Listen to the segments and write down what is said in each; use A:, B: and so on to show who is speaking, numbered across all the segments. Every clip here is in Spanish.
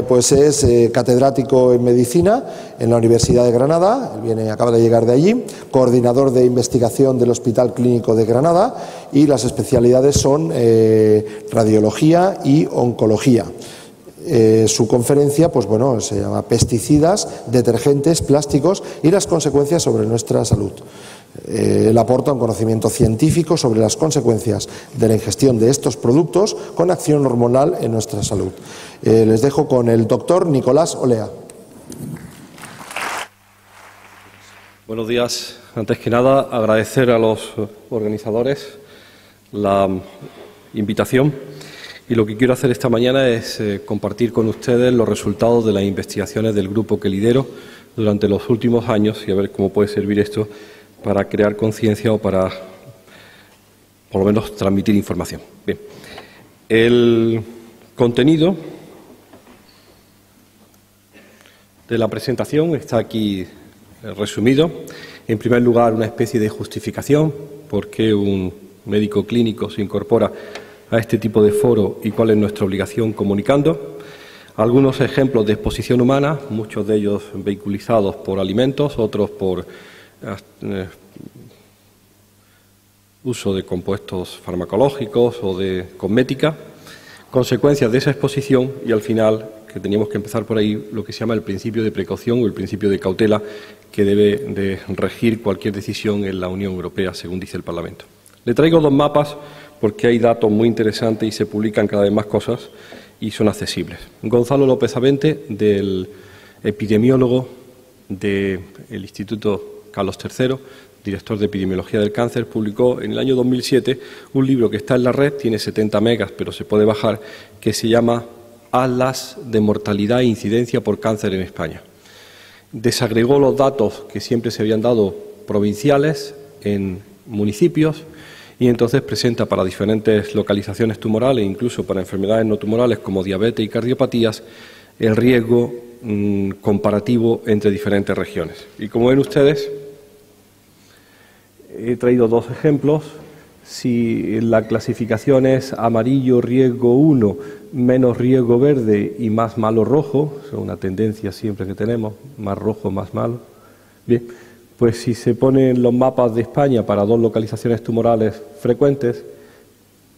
A: pues es catedrático en Medicina en la Universidad de Granada, acaba de llegar de allí, coordinador de investigación del Hospital Clínico de Granada, y las especialidades son radiología y oncología. Su conferencia, pues bueno, se llama Pesticidas, detergentes, plásticos y las consecuencias sobre nuestra salud. Él aporta un conocimiento científico sobre las consecuencias de la ingestión de estos productos con acción hormonal en nuestra salud. Les dejo con el doctor Nicolás Olea.
B: Buenos días. Antes que nada, agradecer a los organizadores la invitación. Y lo que quiero hacer esta mañana es compartir con ustedes los resultados de las investigaciones del grupo que lidero durante los últimos años y a ver cómo puede servir esto para crear conciencia o para, por lo menos, transmitir información. Bien, el contenido de la presentación está aquí resumido. En primer lugar, una especie de justificación, por qué un médico clínico se incorpora a este tipo de foro y cuál es nuestra obligación comunicando. Algunos ejemplos de exposición humana, muchos de ellos vehiculizados por alimentos, otros por uso de compuestos farmacológicos o de cosmética, consecuencias de esa exposición y al final, que teníamos que empezar por ahí, lo que se llama el principio de precaución o el principio de cautela que debe de regir cualquier decisión en la Unión Europea, según dice el Parlamento. Le traigo dos mapas porque hay datos muy interesantes y se publican cada vez más cosas y son accesibles. Gonzalo López Avente, del epidemiólogo del Instituto Carlos III, director de Epidemiología del Cáncer, publicó en el año 2007 un libro que está en la red, tiene 70 megas, pero se puede bajar, que se llama Atlas de mortalidad e incidencia por cáncer en España. Desagregó los datos que siempre se habían dado provinciales en municipios y entonces presenta para diferentes localizaciones tumorales, incluso para enfermedades no tumorales como diabetes y cardiopatías, el riesgo comparativo entre diferentes regiones. Y como ven ustedes, he traído dos ejemplos. Si la clasificación es amarillo riesgo 1, menos riesgo verde y más malo rojo, es una tendencia siempre que tenemos, más rojo, más malo. Bien, pues si se ponen los mapas de España para dos localizaciones tumorales frecuentes,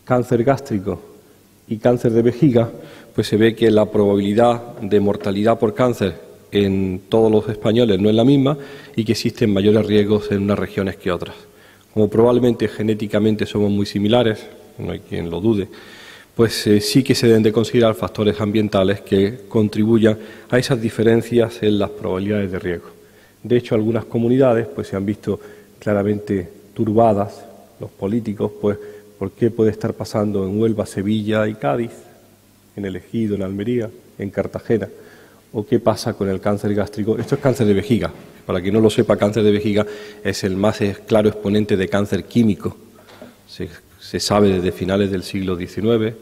B: cáncer gástrico y cáncer de vejiga, pues se ve que la probabilidad de mortalidad por cáncer en todos los españoles no es la misma y que existen mayores riesgos en unas regiones que otras. Como probablemente genéticamente somos muy similares, no hay quien lo dude, pues sí que se deben de considerar factores ambientales que contribuyan a esas diferencias en las probabilidades de riesgo. De hecho, algunas comunidades pues se han visto claramente turbadas, los políticos, pues ¿por qué puede estar pasando en Huelva, Sevilla y Cádiz, en el Ejido, en Almería, en Cartagena? ¿O qué pasa con el cáncer gástrico? Esto es cáncer de vejiga. Para quien no lo sepa, cáncer de vejiga es el más claro exponente de cáncer químico. Se sabe desde finales del siglo XIX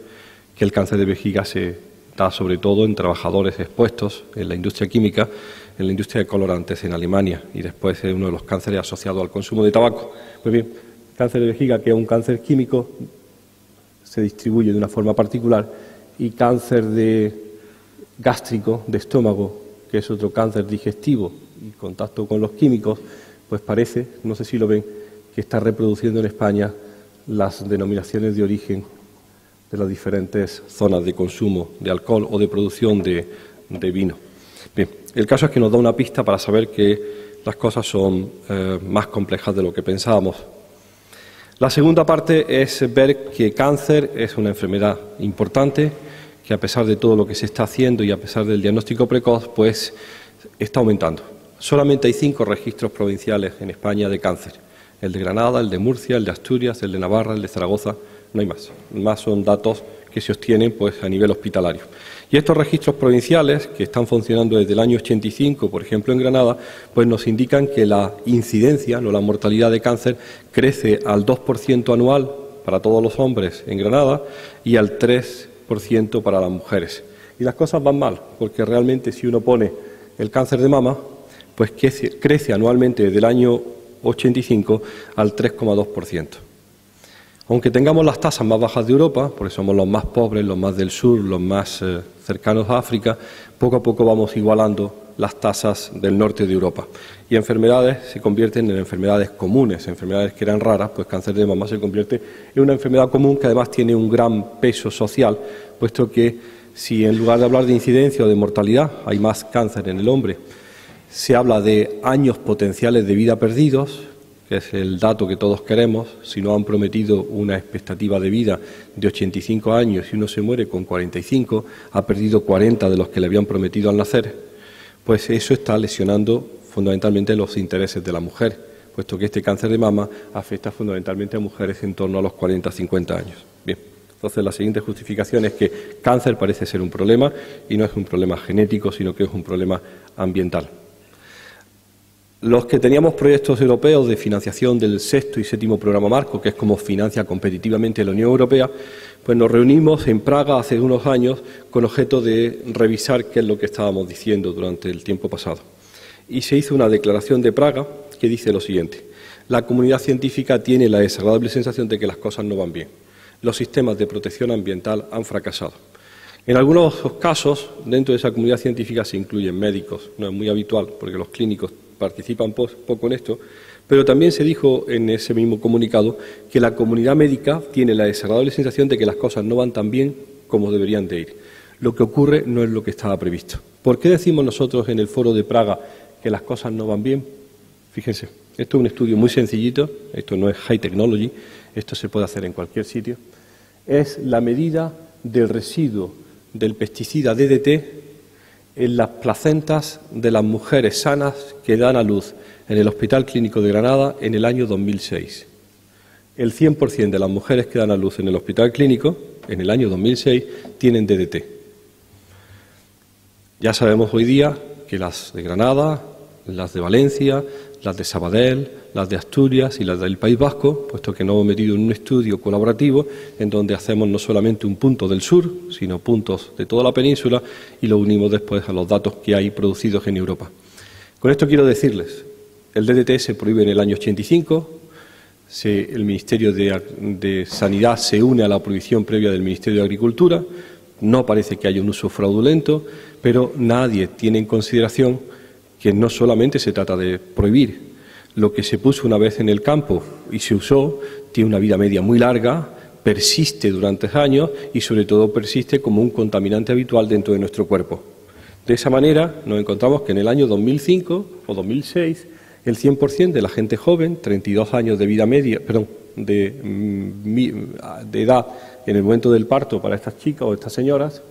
B: que el cáncer de vejiga se da sobre todo en trabajadores expuestos en la industria química, en la industria de colorantes en Alemania, y después es uno de los cánceres asociados al consumo de tabaco. Pues bien, cáncer de vejiga, que es un cáncer químico, se distribuye de una forma particular, y cáncer gástrico, de estómago, que es otro cáncer digestivo y contacto con los químicos, pues parece, no sé si lo ven, que está reproduciendo en España las denominaciones de origen de las diferentes zonas de consumo de alcohol o de producción de vino. Bien, el caso es que nos da una pista para saber que las cosas son más complejas de lo que pensábamos. La segunda parte es ver que cáncer es una enfermedad importante, que a pesar de todo lo que se está haciendo y a pesar del diagnóstico precoz, pues está aumentando. Solamente hay 5 registros provinciales en España de cáncer. El de Granada, el de Murcia, el de Asturias, el de Navarra, el de Zaragoza, no hay más. Más son datos que se obtienen pues, a nivel hospitalario. Y estos registros provinciales, que están funcionando desde el año 85, por ejemplo en Granada, pues nos indican que la incidencia, no la mortalidad de cáncer, crece al 2% anual para todos los hombres en Granada y al 3% para las mujeres. Y las cosas van mal, porque realmente si uno pone el cáncer de mama, pues crece anualmente desde el año 85 al 3,2%. Aunque tengamos las tasas más bajas de Europa, porque somos los más pobres, los más del sur, los más cercanos a África, poco a poco vamos igualando las tasas del norte de Europa. Y enfermedades se convierten en enfermedades comunes, enfermedades que eran raras, pues cáncer de mama se convierte en una enfermedad común que además tiene un gran peso social, puesto que si en lugar de hablar de incidencia o de mortalidad hay más cáncer en el hombre, se habla de años potenciales de vida perdidos, que es el dato que todos queremos. Si no han prometido una expectativa de vida de 85 años y uno se muere con 45, ha perdido 40 de los que le habían prometido al nacer, pues eso está lesionando fundamentalmente los intereses de la mujer, puesto que este cáncer de mama afecta fundamentalmente a mujeres en torno a los 40-50 años. Bien, entonces la siguiente justificación es que cáncer parece ser un problema y no es un problema genético, sino que es un problema ambiental. Los que teníamos proyectos europeos de financiación del sexto y séptimo programa marco, que es como financia competitivamente la Unión Europea, pues nos reunimos en Praga hace unos años con objeto de revisar qué es lo que estábamos diciendo durante el tiempo pasado. Y se hizo una declaración de Praga que dice lo siguiente: la comunidad científica tiene la desagradable sensación de que las cosas no van bien. Los sistemas de protección ambiental han fracasado. En algunos casos, dentro de esa comunidad científica se incluyen médicos, no es muy habitual porque los clínicos participan poco en esto, pero también se dijo en ese mismo comunicado que la comunidad médica tiene la desagradable sensación de que las cosas no van tan bien como deberían de ir. Lo que ocurre no es lo que estaba previsto. ¿Por qué decimos nosotros en el foro de Praga que las cosas no van bien? Fíjense, esto es un estudio muy sencillito, esto no es high technology, esto se puede hacer en cualquier sitio. Es la medida del residuo del pesticida DDT en las placentas de las mujeres sanas que dan a luz en el Hospital Clínico de Granada en el año 2006. El 100% de las mujeres que dan a luz en el Hospital Clínico en el año 2006 tienen DDT. Ya sabemos hoy día que las de Granada, las de Valencia, las de Sabadell, las de Asturias y las del País Vasco, puesto que nos hemos metido en un estudio colaborativo en donde hacemos no solamente un punto del sur, sino puntos de toda la península y lo unimos después a los datos que hay producidos en Europa. Con esto quiero decirles, el DDT se prohíbe en el año 85, el Ministerio de Sanidad se une a la prohibición previa del Ministerio de Agricultura, no parece que haya un uso fraudulento, pero nadie tiene en consideración que no solamente se trata de prohibir. Lo que se puso una vez en el campo y se usó tiene una vida media muy larga, persiste durante años y sobre todo persiste como un contaminante habitual dentro de nuestro cuerpo. De esa manera nos encontramos que en el año 2005 o 2006 el 100% de la gente joven, 32 años de vida media, de edad en el momento del parto para estas chicas o estas señoras,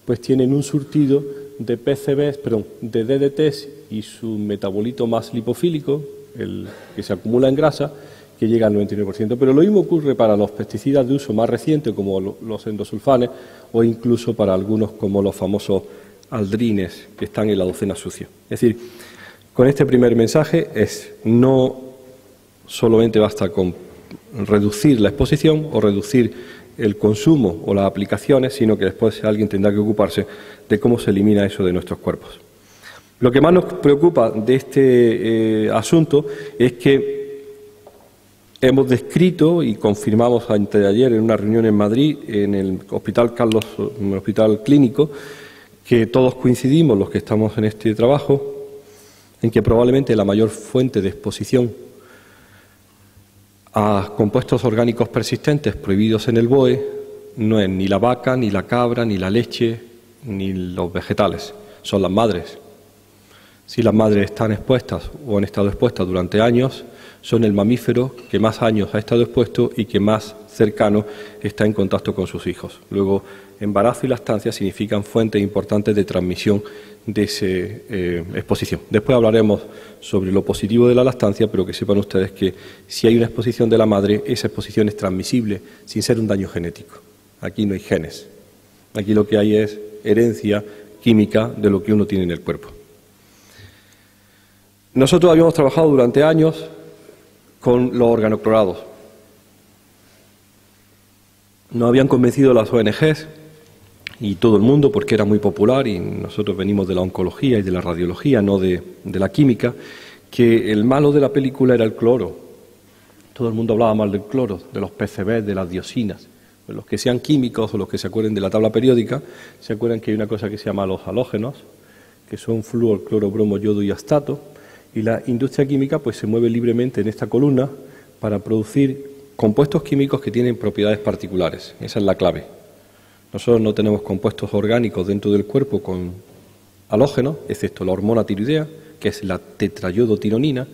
B: pues tienen un surtido de PCBs, de DDTs y su metabolito más lipofílico, el que se acumula en grasa, que llega al 99%. Pero lo mismo ocurre para los pesticidas de uso más reciente, como los endosulfanes, o incluso para algunos como los famosos aldrines, que están en la docena sucia. Es decir, con este primer mensaje no solamente basta con reducir la exposición o reducir el consumo o las aplicaciones, sino que después alguien tendrá que ocuparse de cómo se elimina eso de nuestros cuerpos. Lo que más nos preocupa de este asunto es que hemos descrito y confirmamos anteayer en una reunión en Madrid, en el Hospital Clínico, que todos coincidimos, los que estamos en este trabajo, en que probablemente la mayor fuente de exposición a compuestos orgánicos persistentes prohibidos en el BOE no es ni la vaca, ni la cabra, ni la leche, ni los vegetales, son las madres. Si las madres están expuestas o han estado expuestas durante años, son el mamífero que más años ha estado expuesto y que más cercano está en contacto con sus hijos. Luego, embarazo y lactancia significan fuentes importantes de transmisión de esa exposición. Después hablaremos sobre lo positivo de la lactancia, pero que sepan ustedes que si hay una exposición de la madre, esa exposición es transmisible sin ser un daño genético. Aquí no hay genes. Aquí lo que hay es herencia química de lo que uno tiene en el cuerpo. Nosotros habíamos trabajado durante años con los organoclorados. Nos habían convencido las ONGs y todo el mundo porque era muy popular y nosotros venimos de la oncología y de la radiología, no de la química, que el malo de la película era el cloro. Todo el mundo hablaba mal del cloro, de los PCBs, de las dioxinas. Pues los que sean químicos o los que se acuerden de la tabla periódica, se acuerdan que hay una cosa que se llama los halógenos, que son flúor, cloro, bromo, yodo y astato, y la industria química pues se mueve libremente en esta columna para producir compuestos químicos que tienen propiedades particulares. Esa es la clave. Nosotros no tenemos compuestos orgánicos dentro del cuerpo con halógenos, excepto la hormona tiroidea, que es la tetrayodotironina,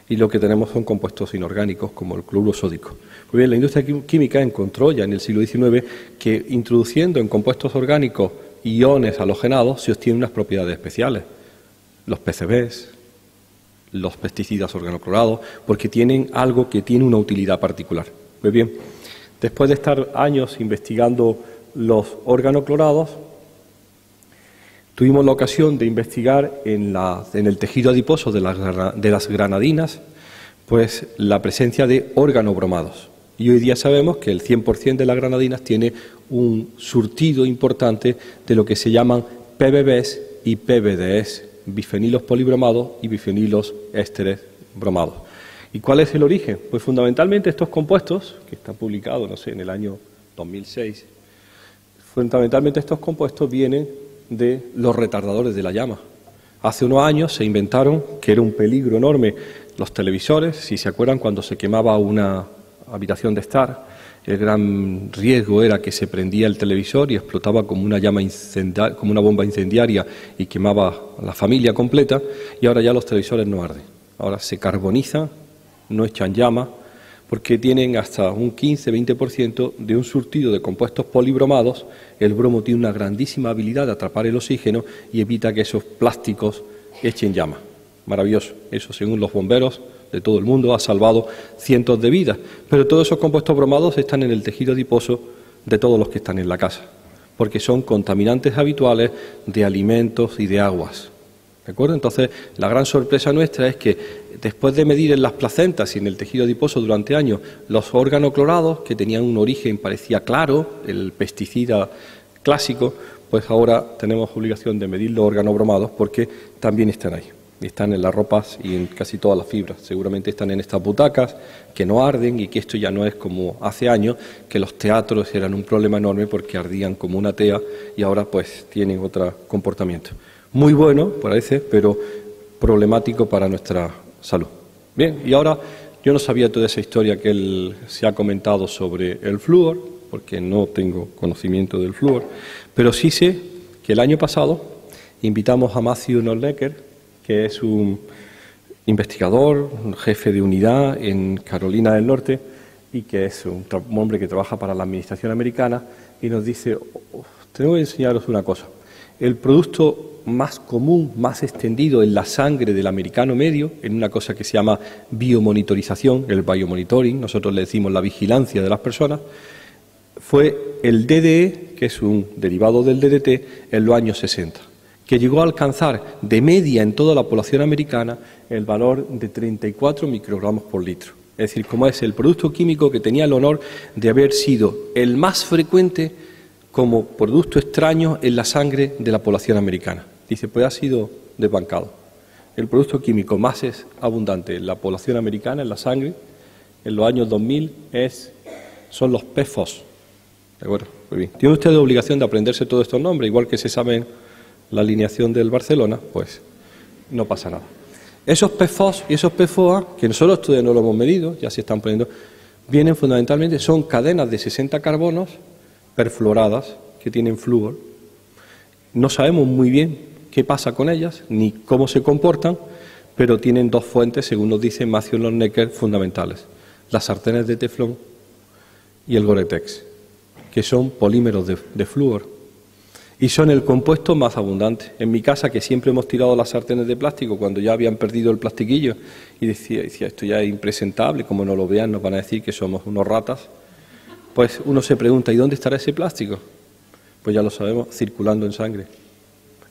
B: y lo que tenemos son compuestos inorgánicos como el cloruro sódico. Muy bien, la industria química encontró ya en el siglo XIX que introduciendo en compuestos orgánicos iones halogenados se obtienen unas propiedades especiales. Los PCBs, los pesticidas organoclorados, porque tienen algo que tiene una utilidad particular. Pues bien, después de estar años investigando los organoclorados, tuvimos la ocasión de investigar en el tejido adiposo de las granadinas pues la presencia de organobromados. Y hoy día sabemos que el 100% de las granadinas tiene un surtido importante de lo que se llaman PBBs y PBDs, bifenilos polibromados y bifenilos ésteres bromados. ¿Y cuál es el origen? Pues fundamentalmente estos compuestos, que están publicados, no sé, en el año 2006, fundamentalmente estos compuestos vienen de los retardadores de la llama. Hace unos años se inventaron que era un peligro enorme los televisores, si se acuerdan cuando se quemaba una habitación de estar, el gran riesgo era que se prendía el televisor y explotaba como una llama como una bomba incendiaria y quemaba a la familia completa, y ahora ya los televisores no arden. Ahora se carbonizan, no echan llama, porque tienen hasta un 15-20% de un surtido de compuestos polibromados. El bromo tiene una grandísima habilidad de atrapar el oxígeno y evita que esos plásticos echen llama. Maravilloso. Eso, según los bomberos de todo el mundo, ha salvado cientos de vidas. Pero todos esos compuestos bromados están en el tejido adiposo de todos los que están en la casa, porque son contaminantes habituales de alimentos y de aguas. ¿De acuerdo? Entonces, la gran sorpresa nuestra es que después de medir en las placentas y en el tejido adiposo durante años los organoclorados, que tenían un origen, parecía claro, el pesticida clásico, pues ahora tenemos obligación de medir los organobromados porque también están ahí. Están en las ropas y en casi todas las fibras. Seguramente están en estas butacas que no arden, y que esto ya no es como hace años, que los teatros eran un problema enorme porque ardían como una tea, y ahora pues tienen otro comportamiento. Muy bueno, parece, pero problemático para nuestra salud. Bien, y ahora yo no sabía toda esa historia que se ha comentado sobre el flúor, porque no tengo conocimiento del flúor, pero sí sé que el año pasado invitamos a Matthew Nollecker, que es un investigador, un jefe de unidad en Carolina del Norte, y que es un hombre que trabaja para la administración americana, y nos dice, tengo que enseñaros una cosa. El producto más común, más extendido en la sangre del americano medio, en una cosa que se llama biomonitorización, el biomonitoring, nosotros le decimos la vigilancia de las personas, fue el DDE, que es un derivado del DDT, en los años 60, que llegó a alcanzar de media en toda la población americana el valor de 34 microgramos por litro. Es decir, como es el producto químico que tenía el honor de haber sido el más frecuente como producto extraño en la sangre de la población americana. Dice, pues ha sido desbancado. El producto químico más abundante en la población americana, en la sangre, en los años 2000, son los PFOS. ¿De acuerdo? Muy bien. ¿Tiene usted la obligación de aprenderse todos estos nombres? Igual que se sabe la alineación del Barcelona, pues no pasa nada. Esos PFOS y esos PFOA, que nosotros todavía no lo hemos medido, ya se están poniendo, vienen fundamentalmente, son cadenas de 60 carbonos perfluoradas que tienen flúor. No sabemos muy bien qué pasa con ellas ni cómo se comportan, pero tienen dos fuentes, según nos dice Matthew Nollecker, fundamentales: las sartenes de teflón y el Gore-Tex, que son polímeros de flúor y son el compuesto más abundante. En mi casa, que siempre hemos tirado las sartenes de plástico cuando ya habían perdido el plastiquillo, y decía esto ya es impresentable, como no lo vean nos van a decir que somos unos ratas. Pues uno se pregunta, ¿y dónde estará ese plástico? Pues ya lo sabemos, circulando en sangre.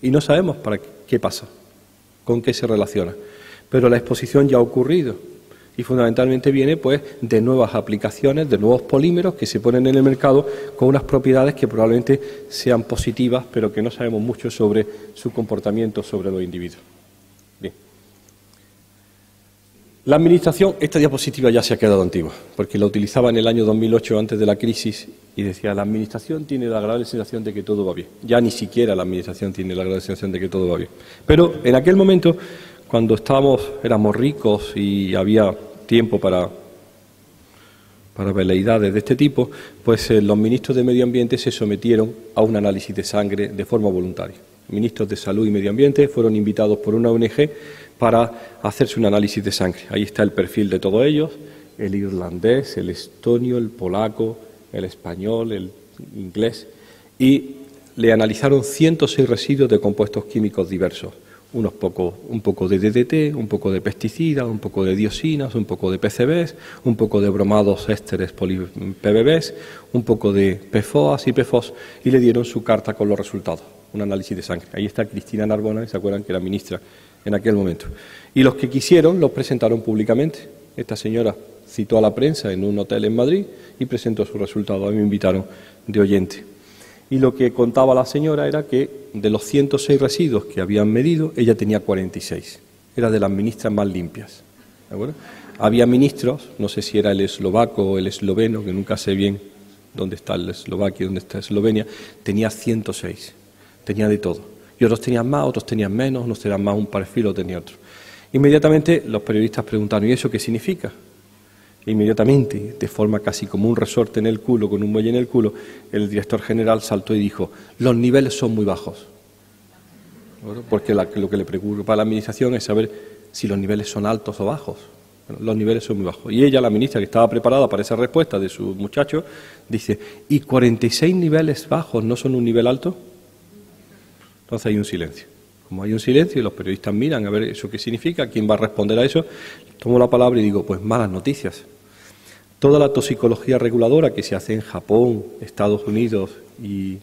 B: Y no sabemos para qué pasa, con qué se relaciona. Pero la exposición ya ha ocurrido y fundamentalmente viene pues de nuevas aplicaciones, de nuevos polímeros que se ponen en el mercado con unas propiedades que probablemente sean positivas, pero que no sabemos mucho sobre su comportamiento sobre los individuos. Bien. La administración, esta diapositiva ya se ha quedado antigua, porque la utilizaba en el año 2008 antes de la crisis y decía, la administración tiene la agradable sensación de que todo va bien. Ya ni siquiera la administración tiene la agradable sensación de que todo va bien. Pero en aquel momento, cuando éramos ricos y había tiempo para veleidades de este tipo, pues los ministros de Medio Ambiente se sometieron a un análisis de sangre de forma voluntaria. Ministros de Salud y Medio Ambiente fueron invitados por una ONG para hacerse un análisis de sangre. Ahí está el perfil de todos ellos, el irlandés, el estonio, el polaco, el español, el inglés, y le analizaron 106 residuos de compuestos químicos diversos, un poco de DDT, un poco de pesticidas, un poco de dioxinas, un poco de PCBs, un poco de bromados ésteres PBBs, un poco de PFOAs y PFOS, y le dieron su carta con los resultados, un análisis de sangre. Ahí está Cristina Narbona, ¿se acuerdan que era ministra en aquel momento? Y los que quisieron los presentaron públicamente. Esta señora citó a la prensa en un hotel en Madrid y presentó su resultado. A mí me invitaron de oyente. Y lo que contaba la señora era que de los 106 residuos que habían medido, ella tenía 46. Era de las ministras más limpias. ¿De acuerdo? Había ministros, no sé si era el eslovaco o el esloveno, que nunca sé bien dónde está el Eslovaquia y dónde está Eslovenia, tenía 106. Tenía de todo. Y otros tenían más, otros tenían menos, unos tenían más un perfil, otros tenían otro. Inmediatamente los periodistas preguntaron, ¿y eso qué significa? Inmediatamente, de forma casi como un resorte en el culo, con un muelle en el culo, el director general saltó y dijo, los niveles son muy bajos. ¿Bueno? Porque lo que le preocupa a la administración es saber si los niveles son altos o bajos. Bueno, los niveles son muy bajos. Y ella, la ministra, que estaba preparada para esa respuesta de su muchacho, dice, ¿y 46 niveles bajos no son un nivel alto? Entonces hay un silencio. Como hay un silencio y los periodistas miran a ver eso qué significa, quién va a responder a eso, tomo la palabra y digo, pues malas noticias. Toda la toxicología reguladora que se hace en Japón, Estados Unidos y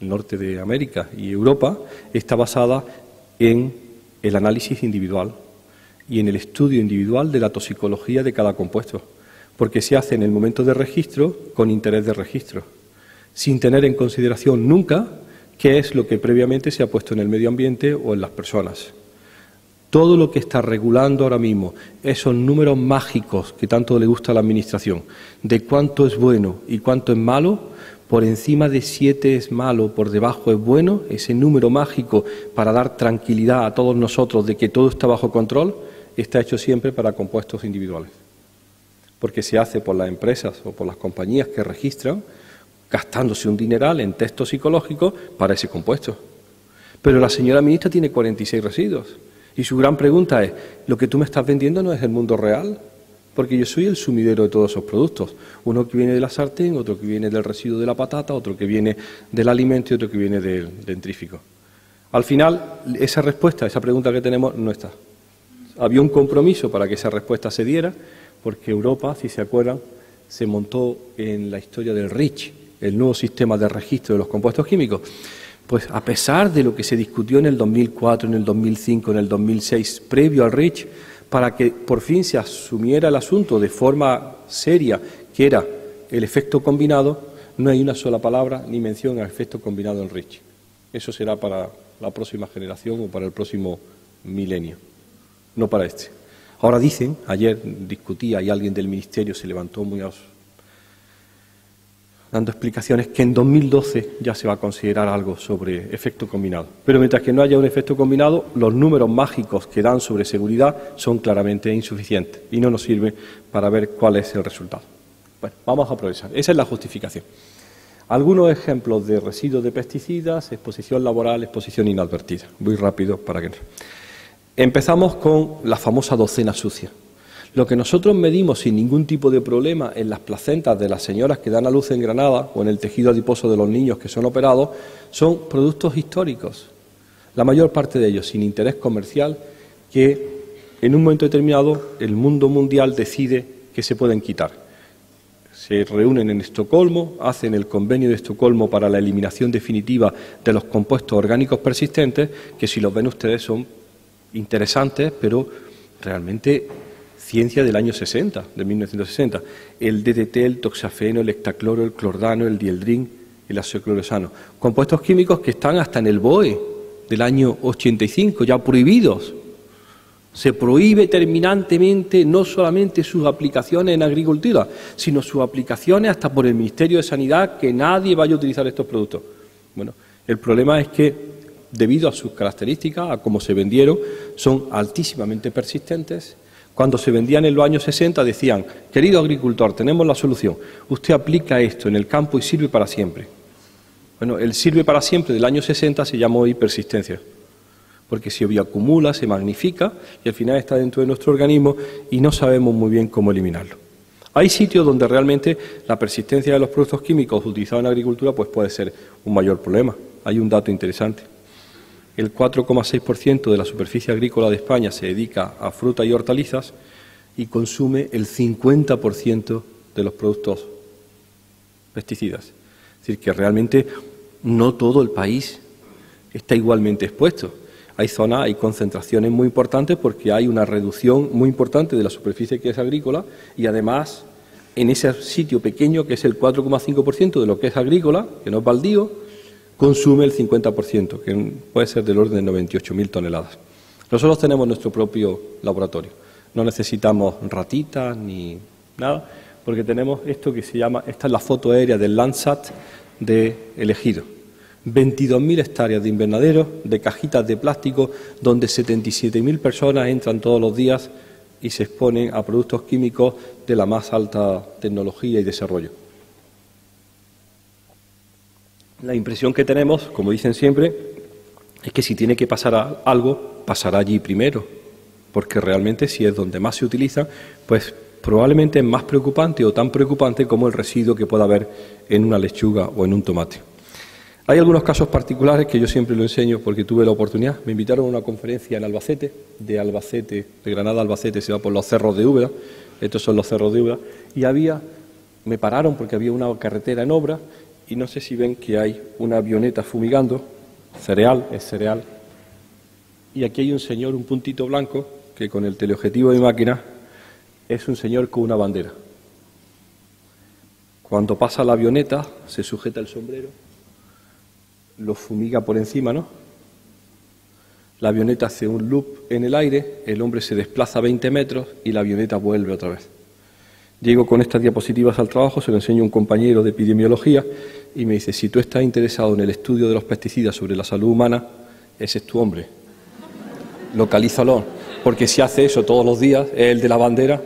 B: el norte de América y Europa está basada en el análisis individual y en el estudio individual de la toxicología de cada compuesto, porque se hace en el momento de registro con interés de registro, sin tener en consideración nunca qué es lo que previamente se ha puesto en el medio ambiente o en las personas. Todo lo que está regulando ahora mismo, esos números mágicos que tanto le gusta a la Administración, de cuánto es bueno y cuánto es malo, por encima de 7 es malo, por debajo es bueno, ese número mágico para dar tranquilidad a todos nosotros de que todo está bajo control, está hecho siempre para compuestos individuales. Porque se hace por las empresas o por las compañías que registran, gastándose un dineral en test toxicológicos para ese compuesto. Pero la señora ministra tiene 46 residuos. Y su gran pregunta es, ¿lo que tú me estás vendiendo no es el mundo real? Porque yo soy el sumidero de todos esos productos. Uno que viene de la sartén, otro que viene del residuo de la patata, otro que viene del alimento y otro que viene del dentrífico. Al final, esa respuesta, esa pregunta que tenemos, no está. Había un compromiso para que esa respuesta se diera, porque Europa, si se acuerdan, se montó en la historia del REACH, el nuevo sistema de registro de los compuestos químicos. Pues a pesar de lo que se discutió en el 2004, en el 2005, en el 2006, previo al REACH, para que por fin se asumiera el asunto de forma seria, que era el efecto combinado, no hay una sola palabra ni mención al efecto combinado en REACH. Eso será para la próxima generación o para el próximo milenio, no para este. Ahora dicen, ayer discutía y alguien del Ministerio se levantó muy dando explicaciones, que en 2012 ya se va a considerar algo sobre efecto combinado. Pero mientras que no haya un efecto combinado, los números mágicos que dan sobre seguridad son claramente insuficientes y no nos sirven para ver cuál es el resultado. Bueno, vamos a aprovechar. Esa es la justificación. Algunos ejemplos de residuos de pesticidas, exposición laboral, exposición inadvertida. Muy rápido para que no. Empezamos con la famosa docena sucia. Lo que nosotros medimos sin ningún tipo de problema en las placentas de las señoras que dan a luz en Granada o en el tejido adiposo de los niños que son operados son productos históricos, la mayor parte de ellos sin interés comercial, que en un momento determinado el mundo mundial decide que se pueden quitar. Se reúnen en Estocolmo, hacen el convenio de Estocolmo para la eliminación definitiva de los compuestos orgánicos persistentes, que si los ven ustedes son interesantes, pero realmente ciencia del año 60, de 1960. El DDT, el toxafeno, el hectacloro, el clordano, el dieldrin, el ácido clorosano. Compuestos químicos que están hasta en el BOE del año 85, ya prohibidos. Se prohíbe terminantemente no solamente sus aplicaciones en agricultura, sino sus aplicaciones hasta por el Ministerio de Sanidad, que nadie vaya a utilizar estos productos. Bueno, el problema es que, debido a sus características, a cómo se vendieron, son altísimamente persistentes. Cuando se vendían en los años 60 decían, querido agricultor, tenemos la solución, usted aplica esto en el campo y sirve para siempre. Bueno, el sirve para siempre del año 60 se llamó hoy persistencia, porque se bioacumula, se magnifica y al final está dentro de nuestro organismo y no sabemos muy bien cómo eliminarlo. Hay sitios donde realmente la persistencia de los productos químicos utilizados en agricultura pues puede ser un mayor problema. Hay un dato interesante. El 4,6% de la superficie agrícola de España se dedica a fruta y hortalizas y consume el 50% de los productos pesticidas. Es decir, que realmente no todo el país está igualmente expuesto. Hay zonas, hay concentraciones muy importantes porque hay una reducción muy importante de la superficie que es agrícola y además en ese sitio pequeño que es el 4,5% de lo que es agrícola, que no es baldío, consume el 50%, que puede ser del orden de 98.000 toneladas. Nosotros tenemos nuestro propio laboratorio. No necesitamos ratitas ni nada, porque tenemos esto que se llama, esta es la foto aérea del Landsat de El Ejido. 22.000 hectáreas de invernaderos, de cajitas de plástico, donde 77.000 personas entran todos los días y se exponen a productos químicos de la más alta tecnología y desarrollo. La impresión que tenemos, como dicen siempre, es que si tiene que pasar algo, pasará allí primero, porque realmente si es donde más se utiliza, pues probablemente es más preocupante o tan preocupante como el residuo que pueda haber en una lechuga o en un tomate. Hay algunos casos particulares que yo siempre lo enseño porque tuve la oportunidad. Me invitaron a una conferencia en Albacete, de Granada a Albacete, se va por los cerros de Úbeda, estos son los cerros de Úbeda, y me pararon porque había una carretera en obra y no sé si ven que hay una avioneta fumigando, es cereal, y aquí hay un señor, un puntito blanco, que con el teleobjetivo de máquina es un señor con una bandera. Cuando pasa la avioneta se sujeta el sombrero, lo fumiga por encima, ¿no? La avioneta hace un loop en el aire, el hombre se desplaza 20 metros y la avioneta vuelve otra vez. Llego con estas diapositivas al trabajo, se lo enseño a un compañero de epidemiología y me dice, si tú estás interesado en el estudio de los pesticidas sobre la salud humana, ese es tu hombre. Localízalo, porque si hace eso todos los días, es el de la bandera.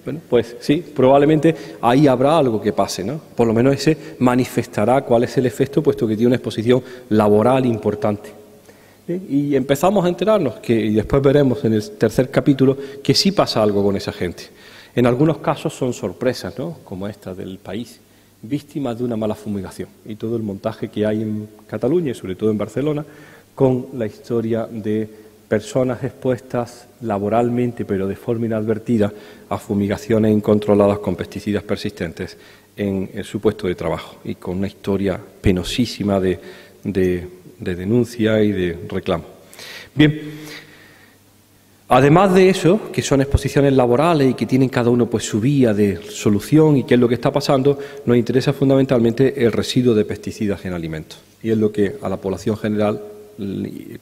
B: Bueno, pues sí, probablemente ahí habrá algo que pase, ¿no? Por lo menos ese manifestará cuál es el efecto, puesto que tiene una exposición laboral importante. Y empezamos a enterarnos, y después veremos en el tercer capítulo, que sí pasa algo con esa gente. En algunos casos son sorpresas, ¿no? Como esta del país, víctimas de una mala fumigación. Y todo el montaje que hay en Cataluña y sobre todo en Barcelona, con la historia de personas expuestas laboralmente, pero de forma inadvertida, a fumigaciones incontroladas con pesticidas persistentes en su puesto de trabajo y con una historia penosísima de denuncia y de reclamo. Bien, además de eso, que son exposiciones laborales y que tienen cada uno pues su vía de solución y qué es lo que está pasando, nos interesa fundamentalmente el residuo de pesticidas en alimentos. Y es lo que a la población general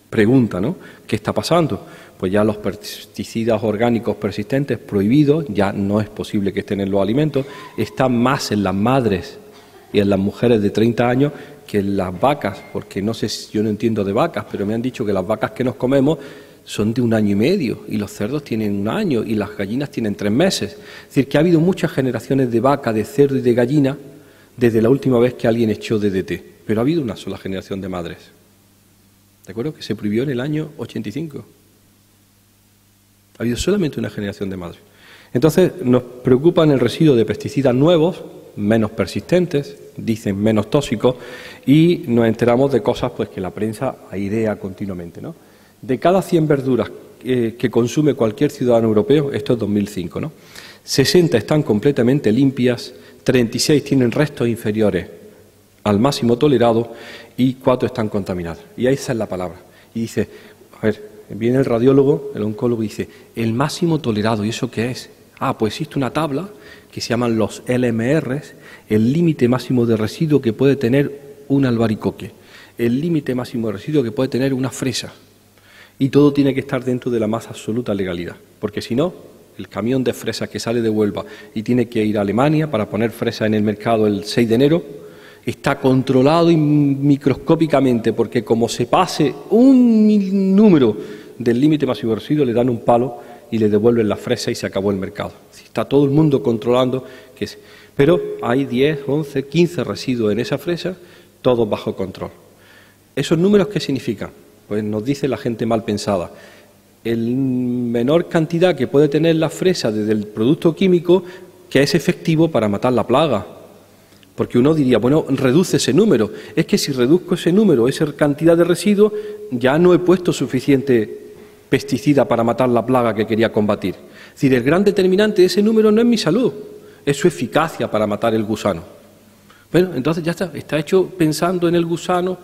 B: pregunta, ¿no? ¿Qué está pasando? Pues ya los pesticidas orgánicos persistentes prohibidos, ya no es posible que estén en los alimentos, están más en las madres y en las mujeres de 30 años que en las vacas, porque no sé, yo no entiendo de vacas, pero me han dicho que las vacas que nos comemos son de 1 año y medio y los cerdos tienen 1 año y las gallinas tienen 3 meses. Es decir, que ha habido muchas generaciones de vaca, de cerdo y de gallina desde la última vez que alguien echó DDT, pero ha habido una sola generación de madres. ¿De acuerdo? Que se prohibió en el año 85. Ha habido solamente una generación de madres. Entonces, nos preocupan el residuo de pesticidas nuevos, menos persistentes, dicen menos tóxicos, y nos enteramos de cosas pues que la prensa airea continuamente, ¿no? De cada 100 verduras que consume cualquier ciudadano europeo, esto es 2005, ¿no? 60 están completamente limpias, 36 tienen restos inferiores al máximo tolerado y 4 están contaminadas. Y ahí esa es la palabra. Y dice, a ver, viene el radiólogo, el oncólogo y dice, el máximo tolerado, ¿y eso qué es? Ah, pues existe una tabla que se llaman los LMRs, el límite máximo de residuo que puede tener un albaricoque, el límite máximo de residuo que puede tener una fresa. Y todo tiene que estar dentro de la más absoluta legalidad, porque si no, el camión de fresas que sale de Huelva y tiene que ir a Alemania para poner fresa en el mercado el 6 de enero, está controlado microscópicamente, porque como se pase un número del límite máximo de residuos, le dan un palo y le devuelven la fresa y se acabó el mercado. Está todo el mundo controlando pero hay 10, 11, 15 residuos en esa fresa, todos bajo control. ¿Esos números qué significan? Pues nos dice la gente mal pensada. El menor cantidad que puede tener la fresa desde el producto químico que es efectivo para matar la plaga. Porque uno diría, bueno, reduce ese número. Es que si reduzco ese número, esa cantidad de residuos, ya no he puesto suficiente pesticida para matar la plaga que quería combatir. Es decir, el gran determinante de ese número no es mi salud, es su eficacia para matar el gusano. Bueno, entonces ya está hecho pensando en el gusano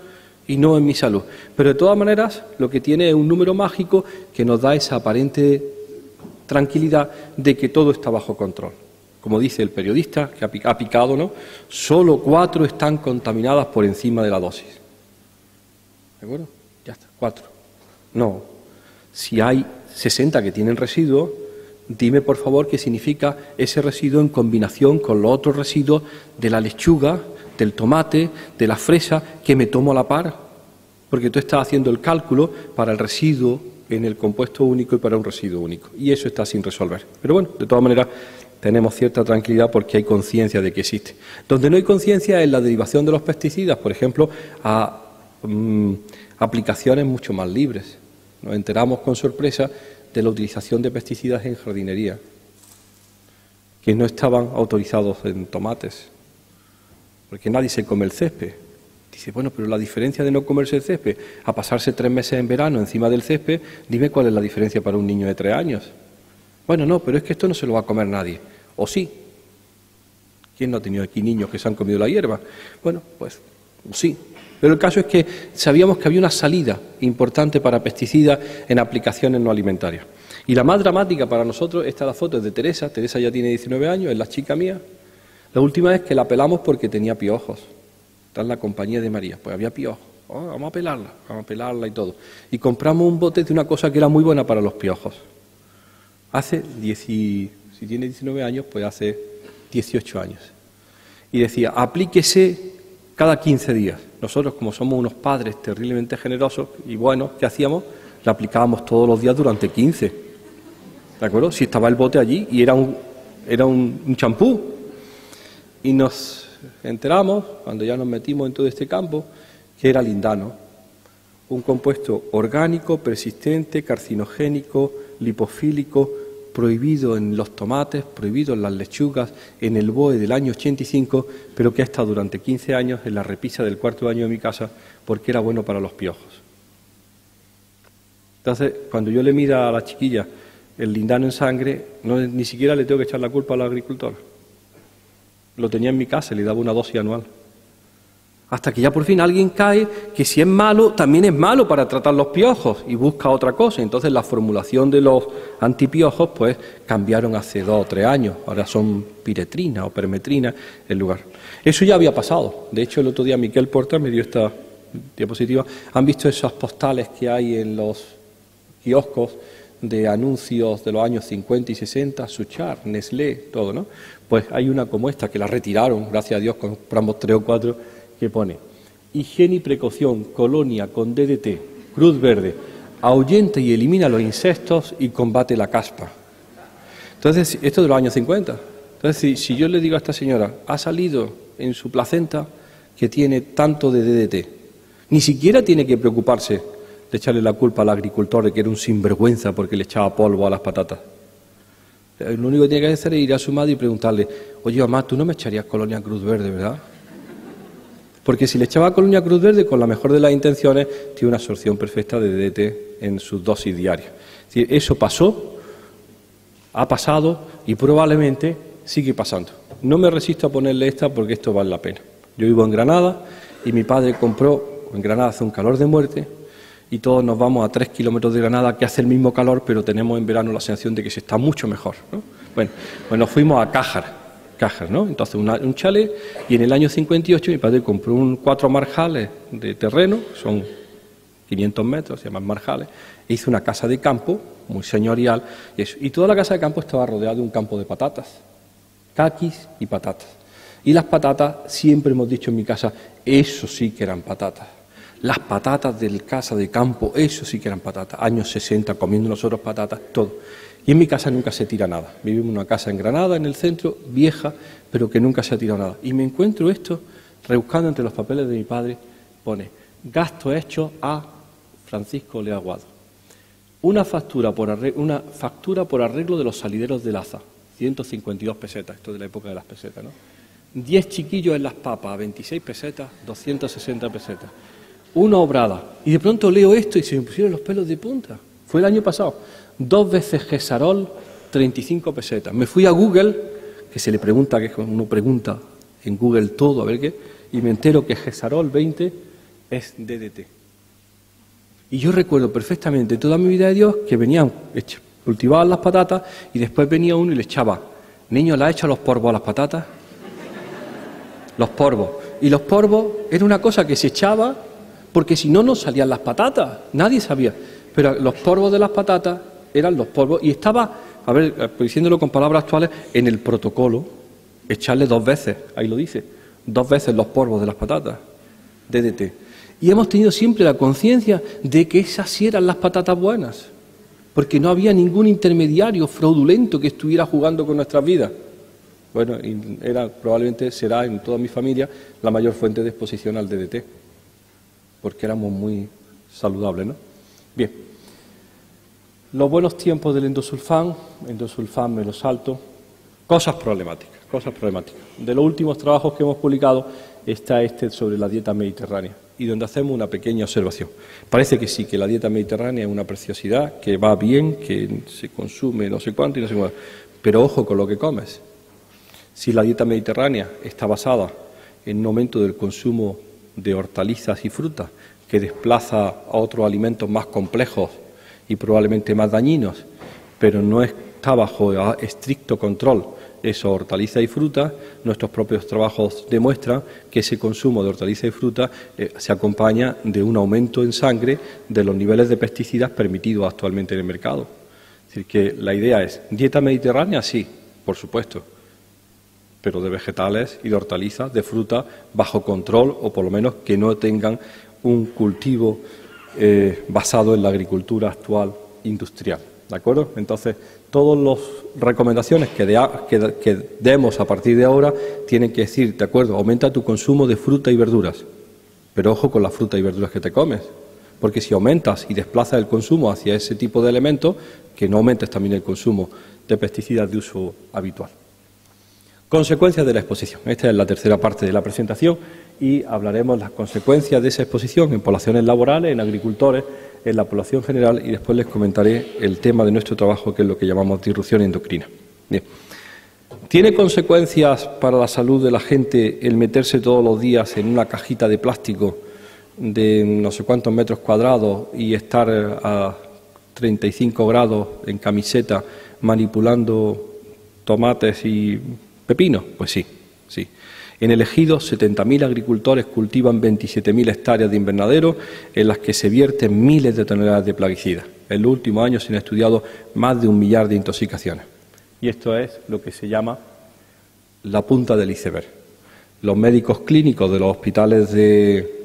B: y no en mi salud. Pero de todas maneras, lo que tiene es un número mágico que nos da esa aparente tranquilidad de que todo está bajo control. Como dice el periodista que ha picado, ¿no? Solo 4 están contaminadas por encima de la dosis. ¿De acuerdo? Ya está, 4. No. Si hay 60 que tienen residuos, dime por favor qué significa ese residuo en combinación con los otros residuos de la lechuga, del tomate, de la fresa, que me tomo a la par. Porque tú estás haciendo el cálculo para el residuo en el compuesto único y para un residuo único. Y eso está sin resolver. Pero bueno, de todas maneras, tenemos cierta tranquilidad porque hay conciencia de que existe. Donde no hay conciencia es la derivación de los pesticidas, por ejemplo, a aplicaciones mucho más libres. Nos enteramos con sorpresa de la utilización de pesticidas en jardinería, que no estaban autorizados en tomates, porque nadie se come el césped. Dice, bueno, pero la diferencia de no comerse el césped a pasarse 3 meses en verano encima del césped, dime cuál es la diferencia para un niño de 3 años. Bueno, no, pero es que esto no se lo va a comer nadie. ¿O sí? ¿Quién no ha tenido aquí niños que se han comido la hierba? Bueno, pues sí. Pero el caso es que sabíamos que había una salida importante para pesticidas en aplicaciones no alimentarias. Y la más dramática para nosotros, esta la foto es de Teresa. Teresa ya tiene 19 años, es la chica mía. La última vez que la pelamos porque tenía piojos. Está en la compañía de María. Pues había piojos. Oh, vamos a pelarla y todo. Y compramos un bote de una cosa que era muy buena para los piojos. Si tiene 19 años, pues hace 18 años. Y decía, aplíquese cada 15 días. Nosotros, como somos unos padres terriblemente generosos y buenos, ¿qué hacíamos? La aplicábamos todos los días durante 15. ¿De acuerdo? Si estaba el bote allí y era un champú. Y nos enteramos, cuando ya nos metimos en todo este campo, que era lindano. Un compuesto orgánico, persistente, carcinogénico, lipofílico, prohibido en los tomates, prohibido en las lechugas, en el BOE del año 85, pero que ha estado durante 15 años en la repisa del 4.º año de mi casa porque era bueno para los piojos. Entonces, cuando yo le miro a la chiquilla el lindano en sangre, ni siquiera le tengo que echar la culpa al agricultor. Lo tenía en mi casa y le daba una dosis anual. Hasta que ya por fin alguien cae que si es malo, también es malo para tratar los piojos y busca otra cosa. Entonces la formulación de los antipiojos pues cambiaron hace 2 o 3 años. Ahora son piretrina o permetrina el lugar. Eso ya había pasado. De hecho, el otro día Miquel Porta me dio esta diapositiva. ¿Han visto esas postales que hay en los kioscos de anuncios de los años 50 y 60? Suchar, Nestlé, todo, ¿no? Pues hay una como esta que la retiraron, gracias a Dios, compramos 3 o 4, que pone higiene y precaución, colonia con DDT, Cruz Verde, ahuyenta y elimina los insectos y combate la caspa. Entonces, esto es de los años 50. Entonces, si yo le digo a esta señora, ha salido en su placenta que tiene tanto de DDT, ni siquiera tiene que preocuparse de echarle la culpa al agricultor de que era un sinvergüenza porque le echaba polvo a las patatas. Lo único que tiene que hacer es ir a su madre y preguntarle, oye, mamá, tú no me echarías colonia Cruz Verde, ¿verdad? Porque si le echaba colonia Cruz Verde, con la mejor de las intenciones, tiene una absorción perfecta de DDT en sus dosis diarias. Es decir, eso pasó, ha pasado y probablemente sigue pasando. No me resisto a ponerle esta porque esto vale la pena. Yo vivo en Granada y mi padre compró, en Granada hace un calor de muerte, y todos nos vamos a 3 kilómetros de Granada, que hace el mismo calor, pero tenemos en verano la sensación de que se está mucho mejor, ¿no? Bueno, pues nos fuimos a Cájar, ¿no? Entonces un chalet, y en el año 58 mi padre compró 4 marjales de terreno, son 500 metros, se llaman marjales, e hice una casa de campo muy señorial, y toda la casa de campo estaba rodeada de un campo de patatas, caquis y patatas. Y las patatas, siempre hemos dicho en mi casa, eso sí que eran patatas. Las patatas del casa de campo, eso sí que eran patatas. Años 60, comiendo nosotros patatas, todo. Y en mi casa nunca se tira nada. Vivimos en una casa en Granada, en el centro, vieja, pero que nunca se ha tirado nada. Y me encuentro esto, rebuscando entre los papeles de mi padre, pone, gastos hechos a Francisco Lea Aguado. Una factura por arreglo de los salideros de Laza, 152 pesetas, esto de la época de las pesetas, ¿no? 10 chiquillos en las papas, a 26 pesetas, 260 pesetas. Una obrada. Y de pronto leo esto y se me pusieron los pelos de punta. Fue el año pasado. 2 veces Gesarol, 35 pesetas. Me fui a Google, que se le pregunta, que uno pregunta en Google todo, a ver qué, y me entero que Gesarol 20 es DDT. Y yo recuerdo perfectamente toda mi vida de Dios que venían, cultivaban las patatas y después venía uno y le echaba, niño, ¿le ha hecho los porvos a las patatas? Los porvos. Y los porvos era una cosa que se echaba porque si no, no salían las patatas. Nadie sabía. Pero los porvos de las patatas eran los polvos y estaba, a ver, diciéndolo con palabras actuales, en el protocolo, echarle 2 veces, ahí lo dice, 2 veces los polvos de las patatas, DDT. Y hemos tenido siempre la conciencia de que esas sí eran las patatas buenas, porque no había ningún intermediario fraudulento que estuviera jugando con nuestras vidas. Bueno, y probablemente será en toda mi familia la mayor fuente de exposición al DDT, porque éramos muy saludables, ¿no? Bien, los buenos tiempos del endosulfán me lo salto, cosas problemáticas. De los últimos trabajos que hemos publicado está este sobre la dieta mediterránea y donde hacemos una pequeña observación. Parece que sí, que la dieta mediterránea es una preciosidad, que va bien, que se consume no sé cuánto y no sé cuánto, pero ojo con lo que comes. Si la dieta mediterránea está basada en un aumento del consumo de hortalizas y frutas, que desplaza a otros alimentos más complejos y probablemente más dañinos, pero no está bajo estricto control esa hortaliza y fruta, nuestros propios trabajos demuestran que ese consumo de hortaliza y fruta se acompaña de un aumento en sangre de los niveles de pesticidas permitidos actualmente en el mercado. Es decir, que la idea es, ¿dieta mediterránea? Sí, por supuesto, pero de vegetales y de hortalizas, de fruta, bajo control o por lo menos que no tengan un cultivo basado en la agricultura actual industrial, ¿de acuerdo? Entonces, todas las recomendaciones que demos a partir de ahora tienen que decir, ¿de acuerdo? Aumenta tu consumo de fruta y verduras, pero ojo con las frutas y verduras que te comes, porque si aumentas y desplazas el consumo hacia ese tipo de elementos, que no aumentes también el consumo de pesticidas de uso habitual. Consecuencias de la exposición. Esta es la tercera parte de la presentación y hablaremos las consecuencias de esa exposición en poblaciones laborales, en agricultores, en la población general y después les comentaré el tema de nuestro trabajo, que es lo que llamamos disrupción endocrina. Bien. ¿Tiene consecuencias para la salud de la gente el meterse todos los días en una cajita de plástico de no sé cuántos metros cuadrados y estar a 35 grados en camiseta manipulando tomates y pepinos? Pues sí, sí. En el Ejido, 70.000 agricultores cultivan 27.000 hectáreas de invernadero en las que se vierten miles de toneladas de plaguicidas. En los últimos años se han estudiado más de 1 millar de intoxicaciones. Y esto es lo que se llama la punta del iceberg. Los médicos clínicos de los hospitales de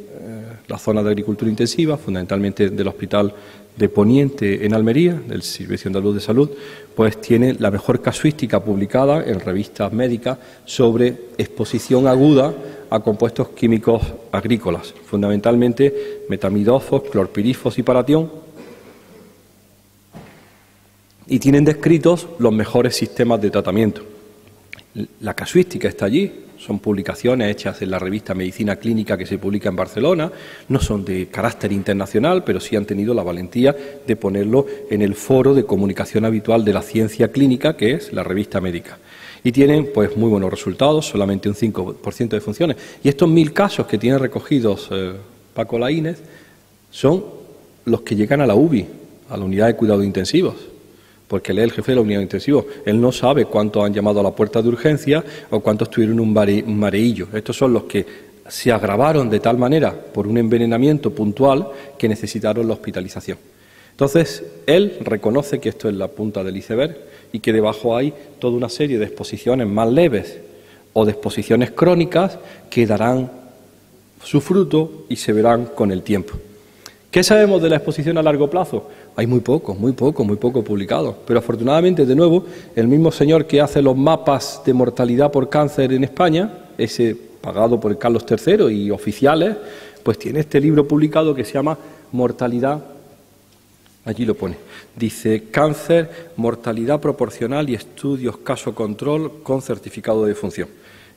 B: la zona de agricultura intensiva, fundamentalmente del Hospital de Poniente en Almería, del Servicio Andaluz de Salud, pues tiene la mejor casuística publicada en revistas médicas sobre exposición aguda a compuestos químicos agrícolas, fundamentalmente metamidofos, clorpirifos y paratión, y tienen descritos los mejores sistemas de tratamiento. La casuística está allí, son publicaciones hechas en la revista Medicina Clínica que se publica en Barcelona, no son de carácter internacional, pero sí han tenido la valentía de ponerlo en el foro de comunicación habitual de la ciencia clínica, que es la revista médica. Y tienen pues muy buenos resultados, solamente un 5% de funciones. Y estos 1.000 casos que tiene recogidos Paco Laínez son los que llegan a la UBI, a la unidad de cuidados intensivos. Porque él es el jefe de la unidad de intensivos. Él no sabe cuántos han llamado a la puerta de urgencia o cuántos tuvieron un mareillo. Estos son los que se agravaron de tal manera por un envenenamiento puntual que necesitaron la hospitalización. Entonces, él reconoce que esto es la punta del iceberg y que debajo hay toda una serie de exposiciones más leves o de exposiciones crónicas que darán su fruto y se verán con el tiempo. ¿Qué sabemos de la exposición a largo plazo? Hay muy poco publicado, pero afortunadamente, de nuevo, el mismo señor que hace los mapas de mortalidad por cáncer en España, ese pagado por Carlos III y oficiales, pues tiene este libro publicado que se llama Mortalidad, allí lo pone, dice Cáncer, mortalidad proporcional y estudios caso control con certificado de defunción.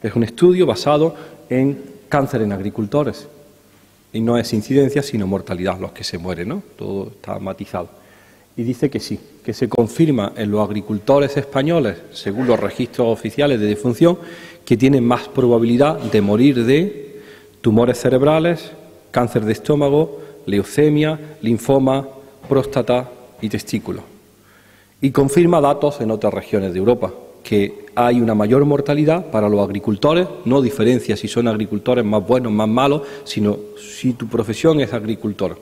B: Es un estudio basado en cáncer en agricultores. Y no es incidencia, sino mortalidad, los que se mueren, ¿no? Todo está matizado. Y dice que sí, que se confirma en los agricultores españoles, según los registros oficiales de defunción, que tienen más probabilidad de morir de tumores cerebrales, cáncer de estómago, leucemia, linfoma, próstata y testículo. Y confirma datos en otras regiones de Europa, que hay una mayor mortalidad para los agricultores, no diferencia si son agricultores más buenos, más malos, sino si tu profesión es agricultor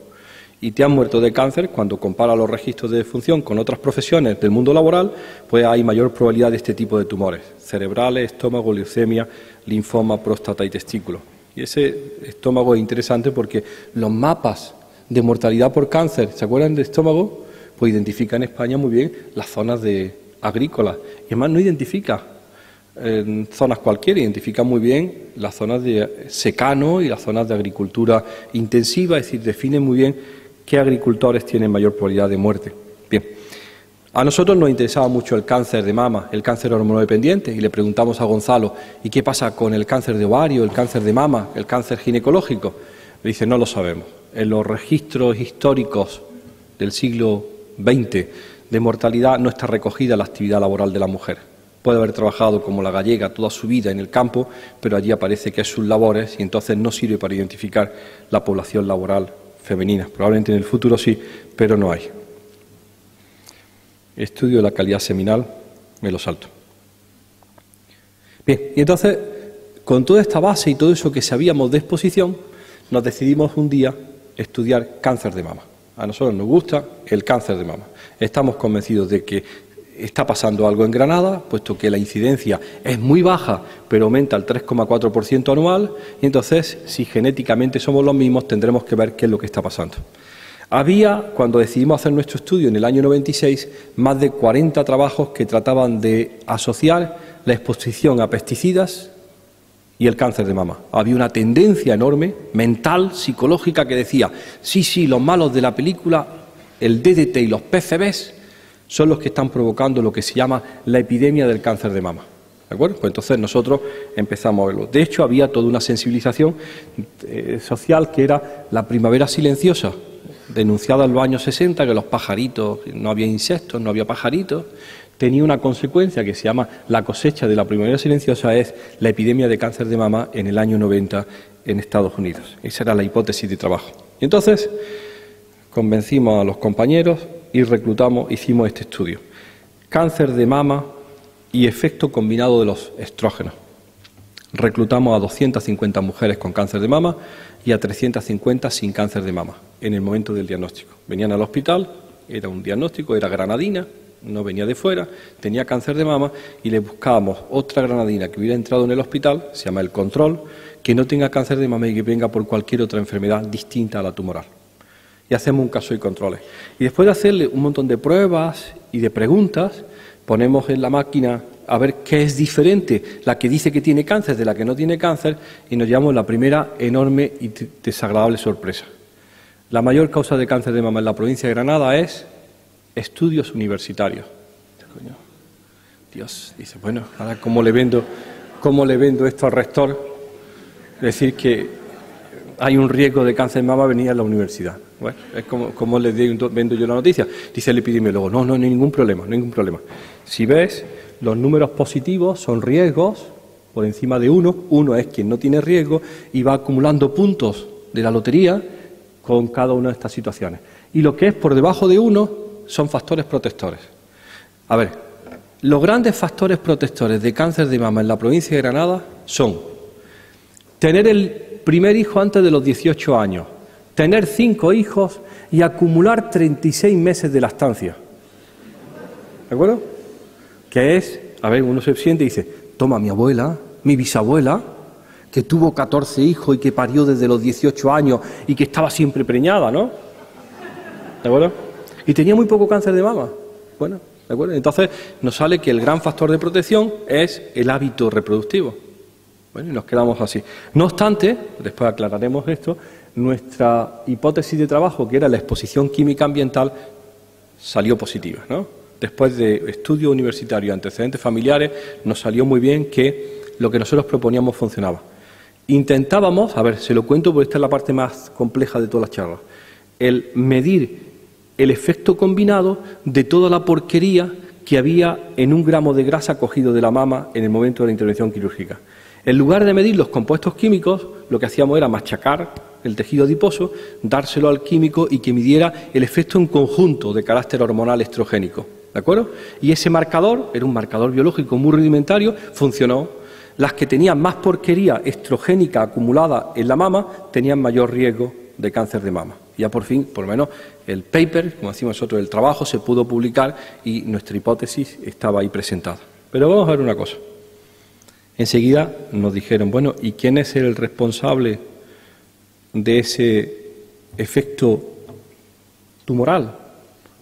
B: y te han muerto de cáncer, cuando compara los registros de defunción con otras profesiones del mundo laboral, pues hay mayor probabilidad de este tipo de tumores, cerebrales, estómago, leucemia, linfoma, próstata y testículo. Y ese estómago es interesante porque los mapas de mortalidad por cáncer, ¿se acuerdan de estómago? Pues identifica en España muy bien las zonas agrícolas, y además no identifica zonas cualquiera, identifica muy bien las zonas de secano y las zonas de agricultura intensiva, es decir, define muy bien qué agricultores tienen mayor probabilidad de muerte. Bien, a nosotros nos interesaba mucho el cáncer de mama, el cáncer hormonodependiente, y le preguntamos a Gonzalo, ¿y qué pasa con el cáncer de ovario, el cáncer de mama, el cáncer ginecológico? Le dice, no lo sabemos. En los registros históricos del siglo XX de mortalidad no está recogida la actividad laboral de la mujer. Puede haber trabajado como la gallega toda su vida en el campo, pero allí aparece que es sus labores y entonces no sirve para identificar la población laboral femenina. Probablemente en el futuro sí, pero no hay. Estudio de la calidad seminal, me lo salto. Bien, y entonces, con toda esta base y todo eso que sabíamos de exposición, nos decidimos un día estudiar cáncer de mama. A nosotros nos gusta el cáncer de mama. Estamos convencidos de que está pasando algo en Granada, puesto que la incidencia es muy baja, pero aumenta al 3,4% anual, y entonces, si genéticamente somos los mismos, tendremos que ver qué es lo que está pasando. Había, cuando decidimos hacer nuestro estudio en el año 96, más de 40 trabajos que trataban de asociar la exposición a pesticidas y el cáncer de mama. Había una tendencia enorme, mental, psicológica, que decía, sí, los malos de la película, el DDT y los PCBs, son los que están provocando lo que se llama la epidemia del cáncer de mama. ¿De acuerdo? Pues entonces nosotros empezamos a verlo. De hecho, había toda una sensibilización social que era la primavera silenciosa, denunciada en los años 60, que los pajaritos, no había insectos, no había pajaritos. Tenía una consecuencia que se llama la cosecha de la primavera silenciosa, es la epidemia de cáncer de mama en el año 90 en Estados Unidos. Esa era la hipótesis de trabajo. Y entonces convencimos a los compañeros y hicimos este estudio. Cáncer de mama y efecto combinado de los estrógenos. Reclutamos a 250 mujeres con cáncer de mama y a 350 sin cáncer de mama en el momento del diagnóstico. Venían al hospital, era un diagnóstico, era granadina, no venía de fuera, tenía cáncer de mama y le buscábamos otra granadina que hubiera entrado en el hospital, se llama el control, que no tenga cáncer de mama y que venga por cualquier otra enfermedad distinta a la tumoral. Y hacemos un caso y controles. Y después de hacerle un montón de pruebas y de preguntas, ponemos en la máquina a ver qué es diferente, la que dice que tiene cáncer de la que no tiene cáncer, y nos llevamos la primera enorme y desagradable sorpresa. La mayor causa de cáncer de mama en la provincia de Granada es estudios universitarios. Dios, dice, bueno, ahora ¿cómo le vendo esto al rector? Es decir, que hay un riesgo de cáncer de mama venir a la universidad. Bueno, es como le vendo yo la noticia. Dice el epidemiólogo, no hay ningún problema. Si ves, los números positivos son riesgos por encima de 1. 1 es quien no tiene riesgo y va acumulando puntos de la lotería con cada una de estas situaciones. Y lo que es por debajo de 1 son factores protectores. A ver, los grandes factores protectores de cáncer de mama en la provincia de Granada son tener primer hijo antes de los 18 años, tener 5 hijos y acumular 36 meses de lactancia. ¿De acuerdo? Que es, a ver, uno se siente y dice, toma, mi abuela, mi bisabuela, que tuvo 14 hijos y que parió desde los 18 años y que estaba siempre preñada, ¿no? ¿De acuerdo? Y tenía muy poco cáncer de mama. Bueno, ¿de acuerdo? Entonces nos sale que el gran factor de protección es el hábito reproductivo. Bueno, y nos quedamos así. No obstante, después aclararemos esto, nuestra hipótesis de trabajo, que era la exposición química ambiental, salió positiva, ¿no? Después de estudio universitario y antecedentes familiares, nos salió muy bien que lo que nosotros proponíamos funcionaba. Intentábamos, a ver, se lo cuento porque esta es la parte más compleja de todas las charlas, el medir el efecto combinado de toda la porquería que había en 1 gramo de grasa cogido de la mama en el momento de la intervención quirúrgica. En lugar de medir los compuestos químicos, lo que hacíamos era machacar el tejido adiposo, dárselo al químico y que midiera el efecto en conjunto de carácter hormonal estrogénico. ¿De acuerdo? Y ese marcador, era un marcador biológico muy rudimentario, funcionó. Las que tenían más porquería estrogénica acumulada en la mama tenían mayor riesgo de cáncer de mama. Ya por fin, por lo menos, el paper, como decimos nosotros, el trabajo se pudo publicar y nuestra hipótesis estaba ahí presentada. Pero vamos a ver una cosa. Enseguida nos dijeron, bueno, ¿y quién es el responsable de ese efecto tumoral?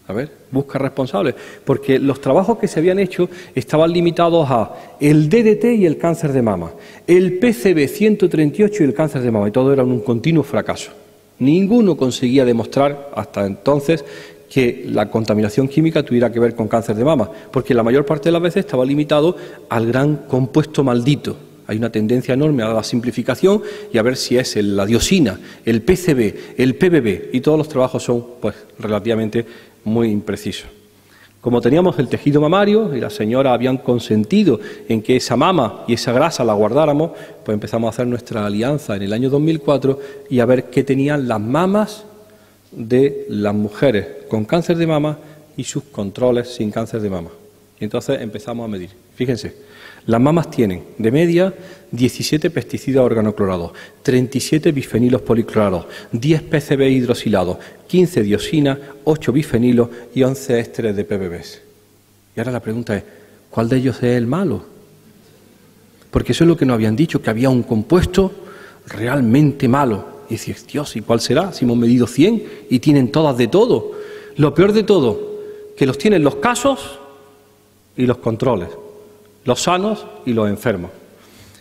B: A ver, busca responsables, porque los trabajos que se habían hecho estaban limitados a el DDT y el cáncer de mama, el PCB 138 y el cáncer de mama, y todo era un continuo fracaso. Ninguno conseguía demostrar hasta entonces que la contaminación química tuviera que ver con cáncer de mama, porque la mayor parte de las veces estaba limitado al gran compuesto maldito. Hay una tendencia enorme a la simplificación y a ver si es la diosina, el PCB, el PBB, y todos los trabajos son pues relativamente muy imprecisos. Como teníamos el tejido mamario y la señora habían consentido en que esa mama y esa grasa la guardáramos, pues empezamos a hacer nuestra alianza en el año 2004 y a ver qué tenían las mamas de las mujeres con cáncer de mama y sus controles sin cáncer de mama. Y entonces empezamos a medir. Fíjense, las mamas tienen de media 17 pesticidas organoclorados, 37 bifenilos policlorados, 10 PCB hidrosilados, 15 dioxinas, 8 bifenilos y 11 ésteres de PBBs. Y ahora la pregunta es, ¿cuál de ellos es el malo? Porque eso es lo que nos habían dicho, que había un compuesto realmente malo. Y dices, Dios, ¿y cuál será? Si hemos medido 100 y tienen todas de todo. Lo peor de todo, que los tienen los casos y los controles, los sanos y los enfermos.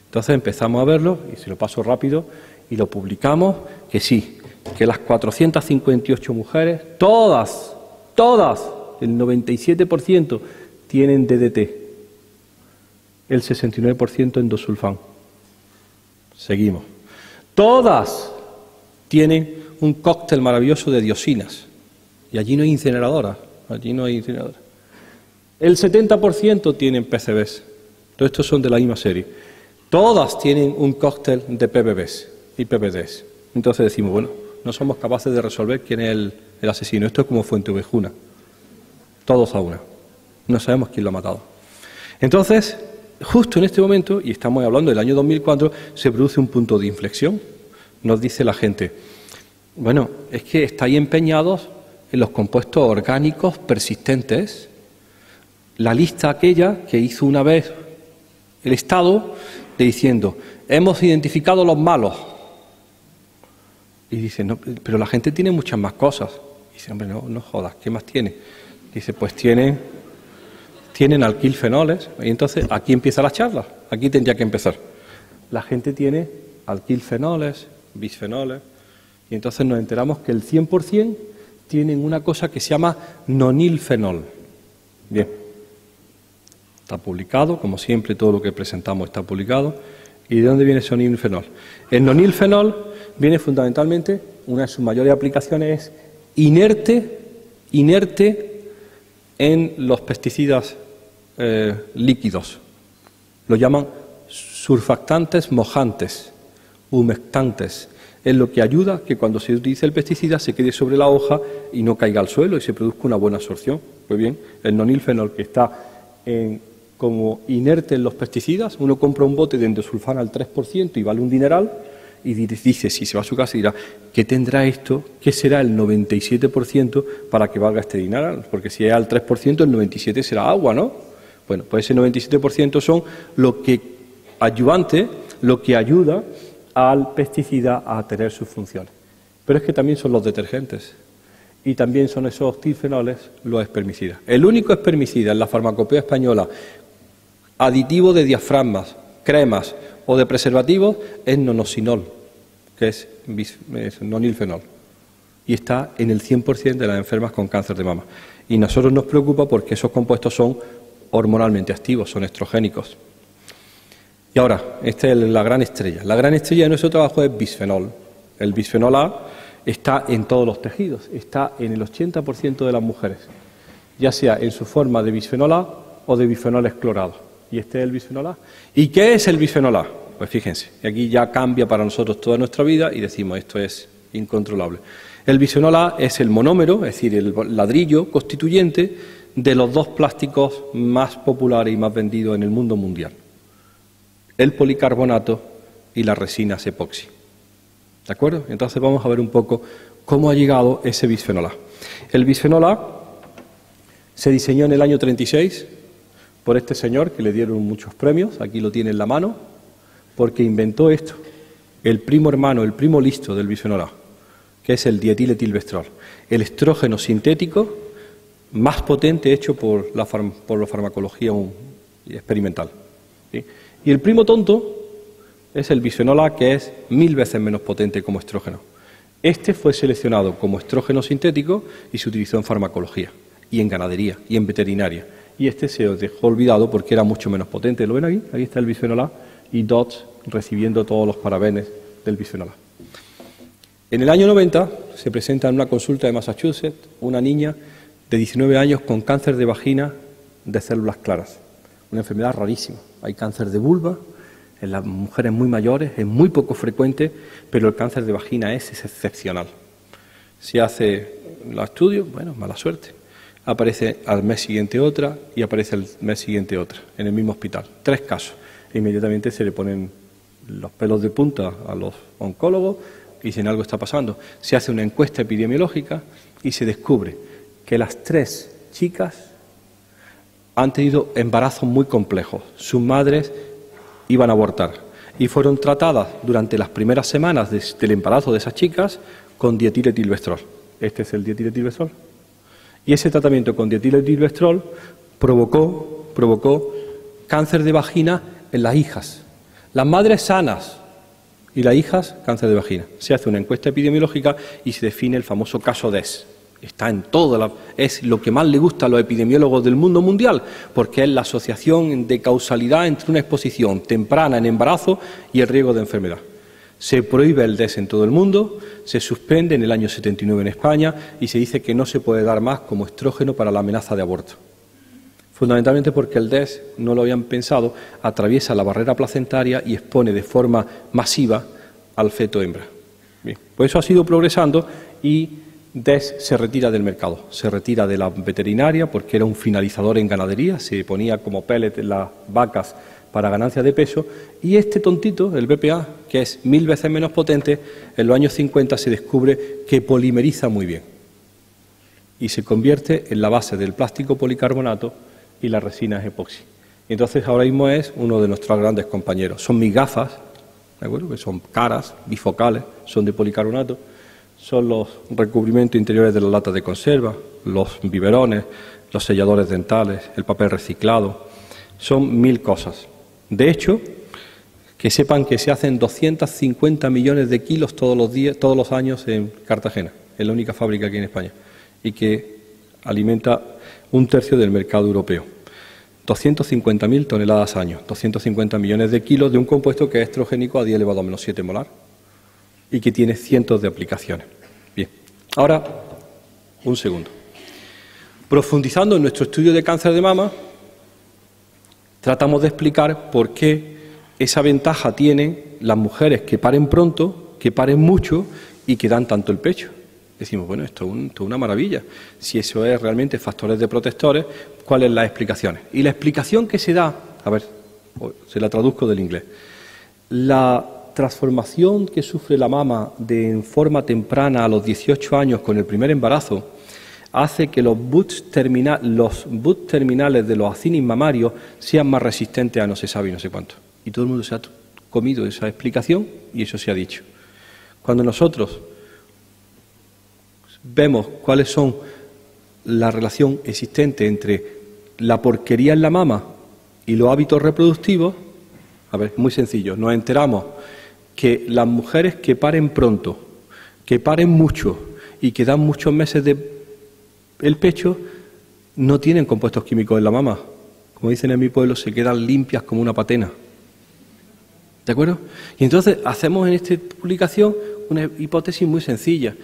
B: Entonces empezamos a verlo, y se lo paso rápido, y lo publicamos, que sí, que las 458 mujeres, todas, el 97% tienen DDT, el 69% endosulfán. Seguimos. Todas tienen un cóctel maravilloso de dioxinas, y allí no hay incineradoras, El 70% tienen PCBs, todos estos son de la misma serie. Todas tienen un cóctel de PBBs y PBDs. Entonces decimos, bueno, no somos capaces de resolver quién es el asesino. Esto es como Fuenteovejuna. Todos a una. No sabemos quién lo ha matado. Entonces, justo en este momento, y estamos hablando del año 2004, se produce un punto de inflexión. Nos dice la gente, bueno, es que estáis empeñados en los compuestos orgánicos persistentes. La lista aquella que hizo una vez el Estado, diciendo, hemos identificado los malos. Y dice, no, pero la gente tiene muchas más cosas. Y dice, hombre, no jodas, ¿qué más tiene? Dice, pues tienen alquilfenoles. Y entonces aquí empieza la charla, aquí tendría que empezar. La gente tiene alquilfenoles, bisfenoles, y entonces nos enteramos que el 100% tienen una cosa que se llama nonilfenol. Bien. Está publicado, como siempre todo lo que presentamos está publicado. ¿Y de dónde viene ese nonilfenol? El nonilfenol viene fundamentalmente, una de sus mayores aplicaciones es inerte en los pesticidas líquidos. Lo llaman surfactantes mojantes, humectantes. Es lo que ayuda a que cuando se utilice el pesticida se quede sobre la hoja y no caiga al suelo y se produzca una buena absorción. Pues bien, el nonilfenol que está como inerte en los pesticidas, uno compra un bote de endosulfán al 3% y vale un dineral, y dice, si se va a su casa, dirá, ¿qué tendrá esto? ¿Qué será el 97% para que valga este dineral? Porque si es al 3%, el 97% será agua, ¿no? Bueno, pues ese 97% son lo que ayuda al pesticida a tener sus funciones. Pero es que también son los detergentes y también son esos tirfenoles los espermicidas. El único espermicida en la farmacopea española, aditivo de diafragmas, cremas o de preservativos, es nonosinol, que es nonilfenol, y está en el 100% de las enfermas con cáncer de mama. Y a nosotros nos preocupa porque esos compuestos son hormonalmente activos, son estrogénicos. Y ahora, esta es la gran estrella. La gran estrella de nuestro trabajo es bisfenol. El bisfenol A está en todos los tejidos, está en el 80% de las mujeres, ya sea en su forma de bisfenol A o de bisfenoles clorados. Y este es el bisfenol A. ¿Y qué es el bisfenol A? Pues fíjense, aquí ya cambia para nosotros toda nuestra vida y decimos esto es incontrolable. El bisfenol A es el monómero, es decir, el ladrillo constituyente de los dos plásticos más populares y más vendidos en el mundo mundial: el policarbonato y las resinas epoxi. ¿De acuerdo? Entonces vamos a ver un poco cómo ha llegado ese bisfenol A. El bisfenol A se diseñó en el año 36 por este señor que le dieron muchos premios, aquí lo tiene en la mano, porque inventó esto, el primo hermano, el primo listo del bisfenol A, que es el dietiletilvestrol, el estrógeno sintético más potente hecho por la farmacología experimental. ¿Sí? Y el primo tonto es el bisfenol A, que es 1000 veces menos potente como estrógeno. Este fue seleccionado como estrógeno sintético y se utilizó en farmacología, y en ganadería, y en veterinaria. Y este se dejó olvidado porque era mucho menos potente. ¿Lo ven aquí? Aquí está el bisfenol A y DOTS recibiendo todos los parabenes del bisfenol A. En el año 90 se presenta en una consulta de Massachusetts una niña de 19 años con cáncer de vagina de células claras. Una enfermedad rarísima. Hay cáncer de vulva en las mujeres muy mayores, es muy poco frecuente, pero el cáncer de vagina es excepcional. Se hace los estudios, bueno, mala suerte. Aparece al mes siguiente otra y aparece al mes siguiente otra, en el mismo hospital. 3 casos. Inmediatamente se le ponen los pelos de punta a los oncólogos y dicen algo está pasando. Se hace una encuesta epidemiológica y se descubre que las 3 chicas han tenido embarazos muy complejos. Sus madres iban a abortar y fueron tratadas durante las primeras semanas del embarazo de esas chicas con dietiletilvestrol. Este es el dietiletilvestrol. Y ese tratamiento con dietiletilvestrol provocó cáncer de vagina en las hijas. Las madres sanas y las hijas cáncer de vagina. Se hace una encuesta epidemiológica y se define el famoso caso DES. Está en es lo que más le gusta a los epidemiólogos del mundo mundial, porque es la asociación de causalidad entre una exposición temprana en embarazo y el riesgo de enfermedad. Se prohíbe el DES en todo el mundo, se suspende en el año 79 en España y se dice que no se puede dar más como estrógeno para la amenaza de aborto. Fundamentalmente porque el DES, no lo habían pensado, atraviesa la barrera placentaria y expone de forma masiva al feto hembra. Bien, pues eso ha sido progresando y DES se retira del mercado, se retira de la veterinaria porque era un finalizador en ganadería, se ponía como pellet en las vacas para ganancia de peso, y este tontito, el BPA, que es 1000 veces menos potente, en los años 50 se descubre que polimeriza muy bien y se convierte en la base del plástico policarbonato y las resinas epoxi. Y entonces ahora mismo es uno de nuestros grandes compañeros. Son mis gafas, ¿de acuerdo? Que son caras, bifocales, son de policarbonato, son los recubrimientos interiores de las latas de conserva, los biberones, los selladores dentales, el papel reciclado, son 1000 cosas. De hecho, que sepan que se hacen 250 millones de kilos todos los años en Cartagena, es la única fábrica aquí en España, y que alimenta 1/3 del mercado europeo. 250.000 toneladas año, 250 millones de kilos de un compuesto que es estrogénico a 10 elevado a menos 7 molar y que tiene cientos de aplicaciones. Bien, ahora, un segundo. Profundizando en nuestro estudio de cáncer de mama, tratamos de explicar por qué esa ventaja tienen las mujeres que paren pronto, que paren mucho y que dan tanto el pecho. Decimos, bueno, esto es una maravilla. Si eso es realmente factores de protectores, ¿cuáles son las explicaciones? Y la explicación que se da, a ver, se la traduzco del inglés. La transformación que sufre la mama en forma temprana a los 18 años con el primer embarazo hace que los buds terminales de los acinis mamarios sean más resistentes a no se sabe y no sé cuánto. Y todo el mundo se ha comido esa explicación y eso se ha dicho. Cuando nosotros vemos cuáles son la relación existente entre la porquería en la mama y los hábitos reproductivos, a ver, muy sencillo, nos enteramos que las mujeres que paren pronto, que paren mucho y que dan muchos meses de el pecho, no tienen compuestos químicos en la mama. Como dicen en mi pueblo, se quedan limpias como una patena. ¿De acuerdo? Y entonces hacemos en esta publicación una hipótesis muy sencilla.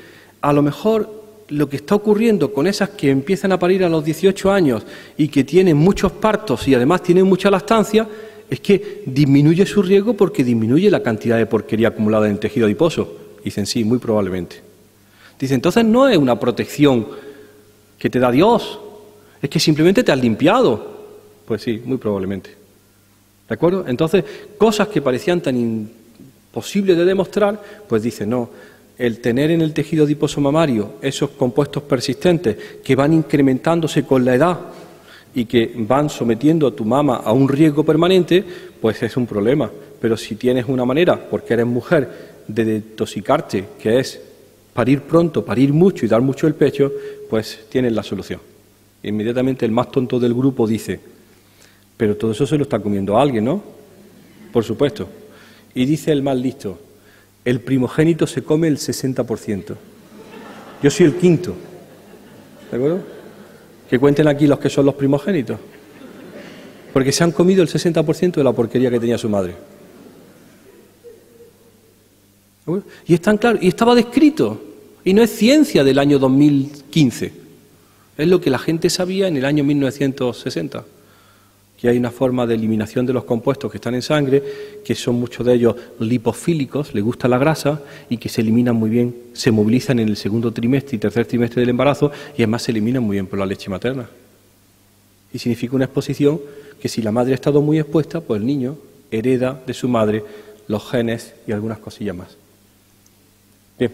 B: A lo mejor lo que está ocurriendo con esas que empiezan a parir a los 18 años y que tienen muchos partos y además tienen mucha lactancia, es que disminuye su riesgo porque disminuye la cantidad de porquería acumulada en el tejido adiposo. Dicen, sí, muy probablemente. Dicen, entonces no es una protección que te da Dios, es que simplemente te has limpiado. Pues sí, muy probablemente. ¿De acuerdo? Entonces, cosas que parecían tan imposibles de demostrar, pues dicen, no, el tener en el tejido adiposo mamario esos compuestos persistentes que van incrementándose con la edad y que van sometiendo a tu mama a un riesgo permanente, pues es un problema. Pero si tienes una manera, porque eres mujer, de desintoxicarte, que es parir pronto, parir mucho y dar mucho el pecho, pues tienes la solución. Inmediatamente el más tonto del grupo dice, pero todo eso se lo está comiendo alguien, ¿no? Por supuesto. Y dice el más listo, el primogénito se come el 60%. Yo soy el quinto. ¿De acuerdo? Que cuenten aquí los que son los primogénitos. Porque se han comido el 60% de la porquería que tenía su madre. Y es tan claro, y estaba descrito, y no es ciencia del año 2015, es lo que la gente sabía en el año 1960, que hay una forma de eliminación de los compuestos que están en sangre, que son muchos de ellos lipofílicos, les gusta la grasa, y que se eliminan muy bien, se movilizan en el segundo trimestre y tercer trimestre del embarazo, y además se eliminan muy bien por la leche materna. Y significa una exposición que si la madre ha estado muy expuesta, pues el niño hereda de su madre los genes y algunas cosillas más. Bien,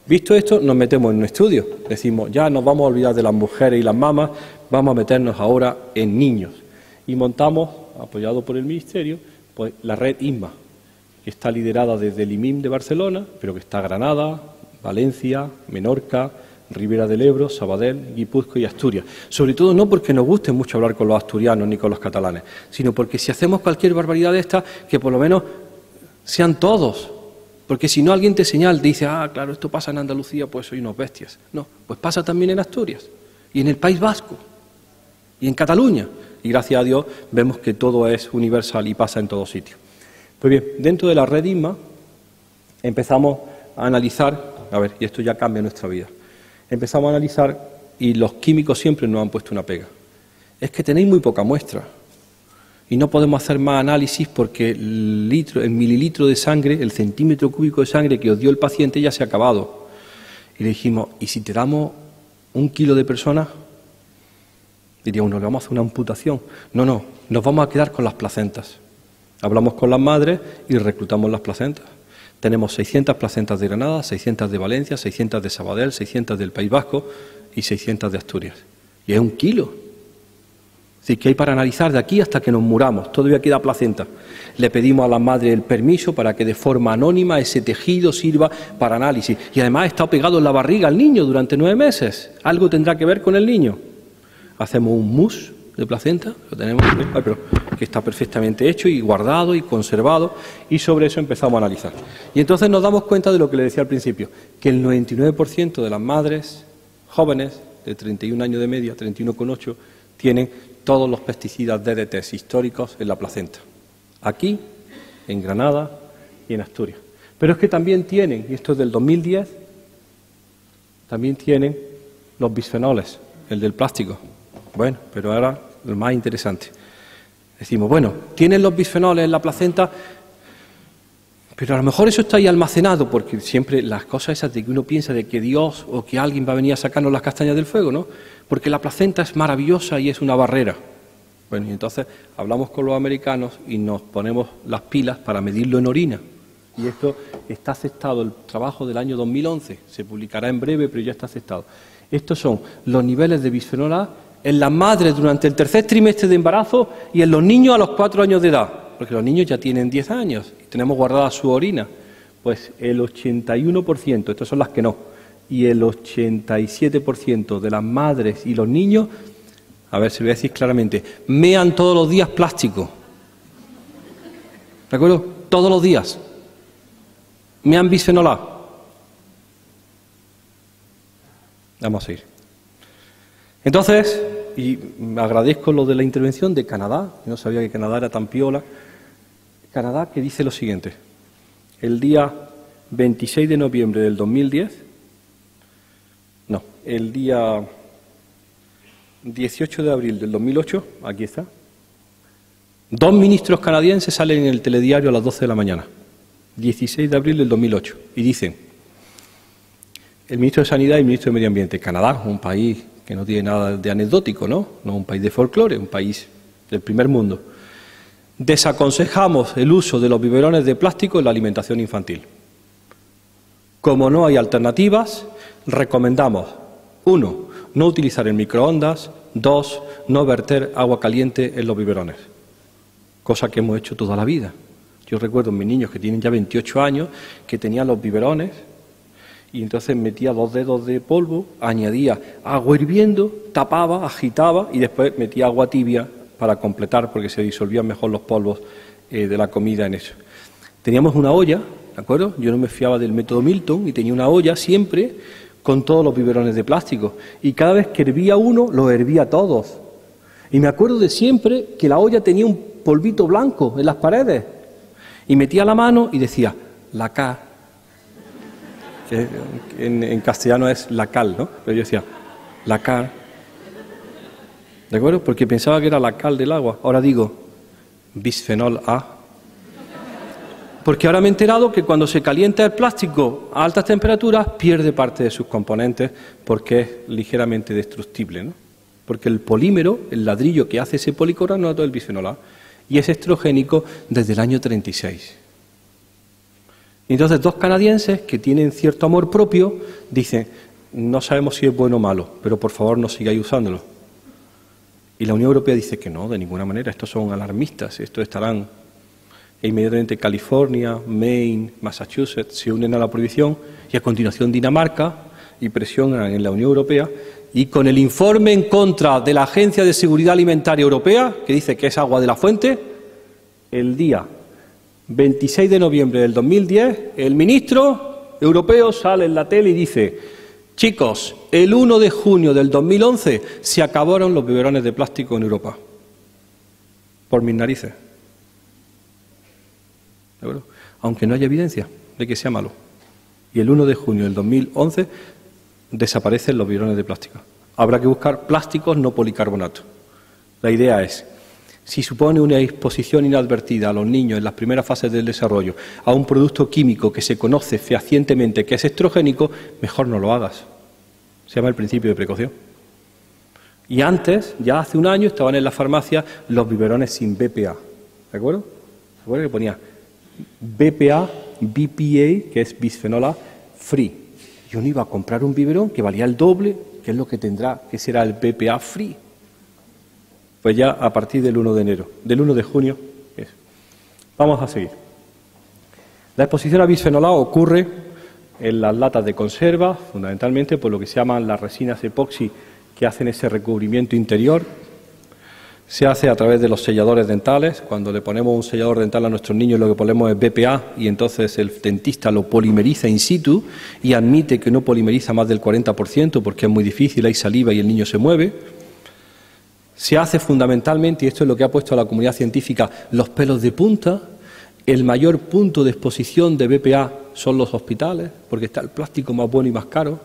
B: visto esto, nos metemos en un estudio. Decimos, ya nos vamos a olvidar de las mujeres y las mamas, vamos a meternos ahora en niños. Y montamos, apoyado por el Ministerio, pues la red ISMA, que está liderada desde el IMIM de Barcelona, pero que está Granada, Valencia, Menorca, Ribera del Ebro, Sabadell, Guipúzcoa y Asturias. Sobre todo no porque nos guste mucho hablar con los asturianos ni con los catalanes, sino porque si hacemos cualquier barbaridad de esta, que por lo menos sean todos. Porque si no alguien te señala, te dice, ah, claro, esto pasa en Andalucía, pues soy unos bestias. No, pues pasa también en Asturias, y en el País Vasco, y en Cataluña. Y gracias a Dios vemos que todo es universal y pasa en todos sitios. Pues bien, dentro de la red ISMA empezamos a analizar, a ver, y esto ya cambia nuestra vida, empezamos a analizar y los químicos siempre nos han puesto una pega. Es que tenéis muy poca muestra. Y no podemos hacer más análisis porque el mililitro de sangre, el centímetro cúbico de sangre que os dio el paciente ya se ha acabado. Y le dijimos, ¿y si te damos 1 kilo de personas? Diríamos, ¿nos le vamos a hacer una amputación? No, nos vamos a quedar con las placentas. Hablamos con las madres y reclutamos las placentas. Tenemos 600 placentas de Granada, 600 de Valencia, 600 de Sabadell, 600 del País Vasco y 600 de Asturias. Y es 1 kilo. Así que hay para analizar de aquí hasta que nos muramos. Todavía queda placenta. Le pedimos a la madre el permiso para que de forma anónima ese tejido sirva para análisis. Y además está pegado en la barriga al niño durante 9 meses. Algo tendrá que ver con el niño. Hacemos un mousse de placenta, lo tenemos, pero que está perfectamente hecho y guardado y conservado, y sobre eso empezamos a analizar. Y entonces nos damos cuenta de lo que le decía al principio, que el 99% de las madres jóvenes, de 31 años de media, 31,8, tienen todos los pesticidas DDT históricos en la placenta. Aquí, en Granada y en Asturias. Pero es que también tienen, y esto es del 2010, también tienen los bisfenoles, el del plástico. Bueno, pero ahora lo más interesante. Decimos, bueno, tienen los bisfenoles en la placenta, pero a lo mejor eso está ahí almacenado, porque siempre las cosas esas de que uno piensa de que Dios o que alguien va a venir a sacarnos las castañas del fuego, ¿no? Porque la placenta es maravillosa y es una barrera. Bueno, y entonces hablamos con los americanos y nos ponemos las pilas para medirlo en orina. Y esto está aceptado, el trabajo del año 2011, se publicará en breve, pero ya está aceptado. Estos son los niveles de bisfenol A en las madres durante el tercer trimestre de embarazo y en los niños a los 4 años de edad, porque los niños ya tienen 10 años y tenemos guardada su orina. Pues el 81%, estas son las que no, y el 87% de las madres y los niños, a ver si lo voy a decir claramente, mean todos los días plástico. ¿De acuerdo? Todos los días. Mean bisfenol A. Vamos a seguir. Entonces, y agradezco lo de la intervención de Canadá, no sabía que Canadá era tan piola. Canadá que dice lo siguiente: el día 26 de noviembre del 2010, no, el día 18 de abril del 2008, aquí está, 2 ministros canadienses salen en el telediario a las 12 de la mañana, 16 de abril del 2008, y dicen, el ministro de Sanidad y el ministro de Medio Ambiente, Canadá, un país que no tiene nada de anecdótico, ¿no? No es un país de folclore, un país del primer mundo. Desaconsejamos el uso de los biberones de plástico en la alimentación infantil. Como no hay alternativas, recomendamos: 1, no utilizar el microondas; 2, no verter agua caliente en los biberones. Cosa que hemos hecho toda la vida. Yo recuerdo a mis niños que tienen ya 28 años, que tenían los biberones, y entonces metía 2 dedos de polvo, añadía agua hirviendo, tapaba, agitaba y después metía agua tibia para completar, porque se disolvían mejor los polvos de la comida en eso. Teníamos una olla, ¿de acuerdo? Yo no me fiaba del método Milton y tenía una olla siempre con todos los biberones de plástico. Y cada vez que hervía uno, los hervía todos. Y me acuerdo de siempre que la olla tenía un polvito blanco en las paredes. Y metía la mano y decía, la cal. Que en castellano es la cal, ¿no? Pero yo decía, la cal. ¿De acuerdo? Porque pensaba que era la cal del agua. Ahora digo, bisfenol A. Porque ahora me he enterado que cuando se calienta el plástico a altas temperaturas pierde parte de sus componentes porque es ligeramente destructible, ¿no? Porque el polímero, el ladrillo que hace ese policarbonato es el bisfenol A y es estrogénico desde el año 36. Y entonces 2 canadienses que tienen cierto amor propio dicen, no sabemos si es bueno o malo, pero por favor no sigáis usándolo. Y la Unión Europea dice que no, de ninguna manera, estos son alarmistas, estos estarán. E inmediatamente California, Maine, Massachusetts se unen a la prohibición y a continuación Dinamarca y presionan en la Unión Europea y con el informe en contra de la Agencia de Seguridad Alimentaria Europea, que dice que es agua de la fuente, el día 26 de noviembre del 2010 el ministro europeo sale en la tele y dice, chicos, el 1 de junio del 2011 se acabaron los biberones de plástico en Europa. Por mis narices. ¿De acuerdo? Aunque no haya evidencia de que sea malo. Y el 1 de junio del 2011 desaparecen los biberones de plástico. Habrá que buscar plásticos no policarbonato. La idea es, si supone una exposición inadvertida a los niños en las primeras fases del desarrollo a un producto químico que se conoce fehacientemente que es estrogénico, mejor no lo hagas. Se llama el principio de precaución. Y antes, ya hace un año, estaban en la farmacia los biberones sin BPA. ¿De acuerdo? ¿De acuerdo? Que ponía BPA, que es bisfenol A, free. Yo no iba a comprar un biberón que valía el doble, que es lo que tendrá, que será el BPA free. Pues ya a partir del 1 de enero, del 1 de junio. Es. Vamos a seguir. La exposición a bisfenol A ocurre en las latas de conserva, fundamentalmente por lo que se llaman las resinas epoxi que hacen ese recubrimiento interior. Se hace a través de los selladores dentales. Cuando le ponemos un sellador dental a nuestros niños lo que ponemos es BPA y entonces el dentista lo polimeriza in situ y admite que no polimeriza más del 40% porque es muy difícil, hay saliva y el niño se mueve. Se hace fundamentalmente, y esto es lo que ha puesto a la comunidad científica, los pelos de punta. El mayor punto de exposición de BPA son los hospitales porque está el plástico más bueno y más caro.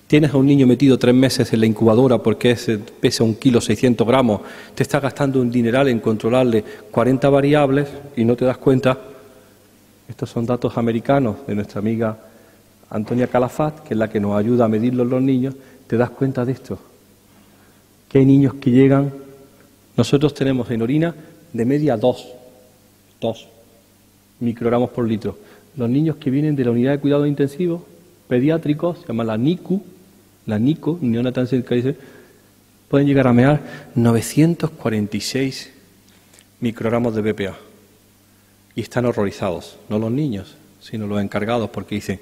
B: Tienes a un niño metido 3 meses en la incubadora porque pesa 1,6 kg, te estás gastando un dineral en controlarle 40 variables y no te das cuenta. Estos son datos americanos de nuestra amiga Antonia Calafat, que es la que nos ayuda a medirlos los niños. Te das cuenta de esto, que hay niños que llegan, nosotros tenemos en orina de media 2 microgramos por litro. los niños que vienen de la unidad de cuidados intensivos, pediátricos, se llama la NICU, Neonatal Care, pueden llegar a mear 946 microgramos de BPA. Y están horrorizados, no los niños, sino los encargados, porque dicen,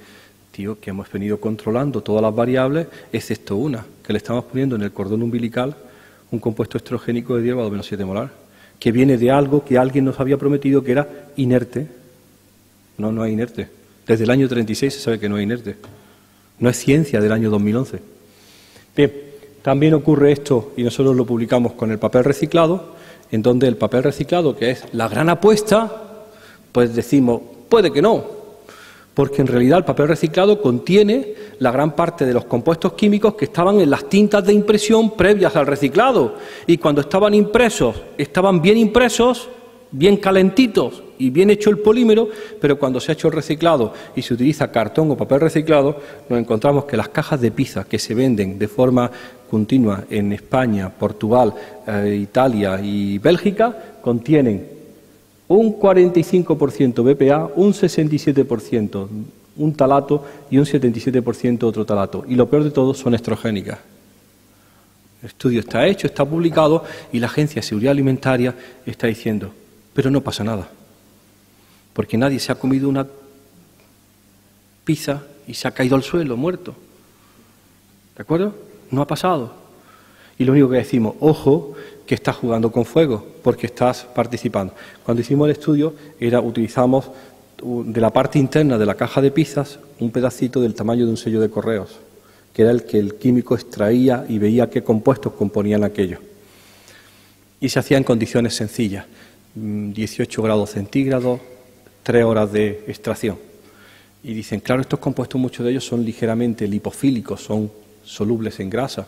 B: tío, que hemos venido controlando todas las variables, excepto una, que le estamos poniendo en el cordón umbilical un compuesto estrogénico de 10⁻⁷ molar, que viene de algo que alguien nos había prometido que era inerte. No es inerte. Desde el año 36 se sabe que no es inerte. No es ciencia del año 2011. Bien, también ocurre esto, y nosotros lo publicamos con el papel reciclado, en donde el papel reciclado, que es la gran apuesta, pues decimos, puede que no, porque en realidad el papel reciclado contiene la gran parte de los compuestos químicos que estaban en las tintas de impresión previas al reciclado, y cuando estaban impresos, estaban bien impresos, bien calentitos y bien hecho el polímero, pero cuando se ha hecho el reciclado y se utiliza cartón o papel reciclado, nos encontramos que las cajas de pizza que se venden de forma continua en España, Portugal, Italia y Bélgica contienen un 45% BPA, un 67% un talato y un 77% otro talato. Y lo peor de todo son estrogénicas. El estudio está hecho, está publicado y la Agencia de Seguridad Alimentaria está diciendo, pero no pasa nada, porque nadie se ha comido una pizza y se ha caído al suelo, muerto. ¿De acuerdo? No ha pasado. Y lo único que decimos, ojo, que estás jugando con fuego, porque estás participando. Cuando hicimos el estudio, utilizamos de la parte interna de la caja de pizzas un pedacito del tamaño de un sello de correos, que era el que el químico extraía y veía qué compuestos componían aquello. Y se hacía en condiciones sencillas, 18 grados centígrados, 3 horas de extracción. Y dicen, claro, estos compuestos, muchos de ellos son ligeramente lipofílicos, son solubles en grasa.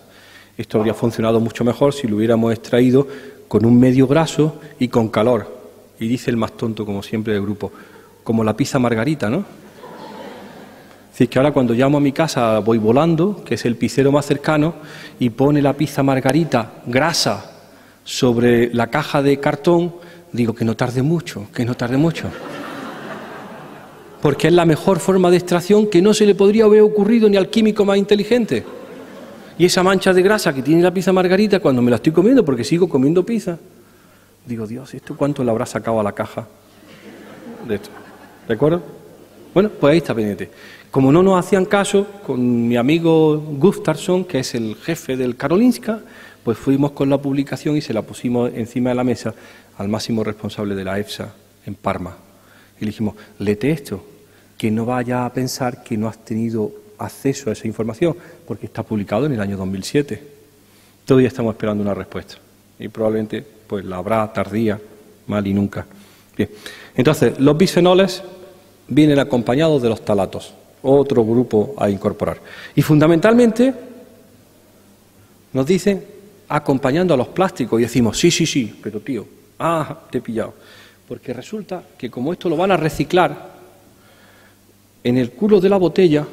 B: Esto habría funcionado mucho mejor si lo hubiéramos extraído con un medio graso y con calor. Y dice el más tonto, como siempre, del grupo, como la pizza margarita, ¿no? Es decir, que ahora cuando llamo a mi casa voy volando, que es el pizzero más cercano, y pone la pizza margarita grasa sobre la caja de cartón, digo que no tarde mucho, porque es la mejor forma de extracción que no se le podría haber ocurrido ni al químico más inteligente. Y esa mancha de grasa que tiene la pizza margarita, cuando me la estoy comiendo, porque sigo comiendo pizza, digo, Dios, ¿esto cuánto le habrá sacado a la caja de esto? ¿De acuerdo? Bueno, pues ahí está pendiente. Como no nos hacían caso, con mi amigo Gustafsson, que es el jefe del Karolinska, pues fuimos con la publicación y se la pusimos encima de la mesa al máximo responsable de la EFSA en Parma. Y le dijimos, léete esto, que no vaya a pensar que no has tenido acceso a esa información, porque está publicado en el año 2007. Todavía estamos esperando una respuesta. Y probablemente pues la habrá tardía, mal y nunca. Bien. Entonces, los bisfenoles vienen acompañados de los talatos, otro grupo a incorporar. Y fundamentalmente nos dicen acompañando a los plásticos y decimos, sí, pero tío, te he pillado. Porque resulta que como esto lo van a reciclar, en el culo de la botella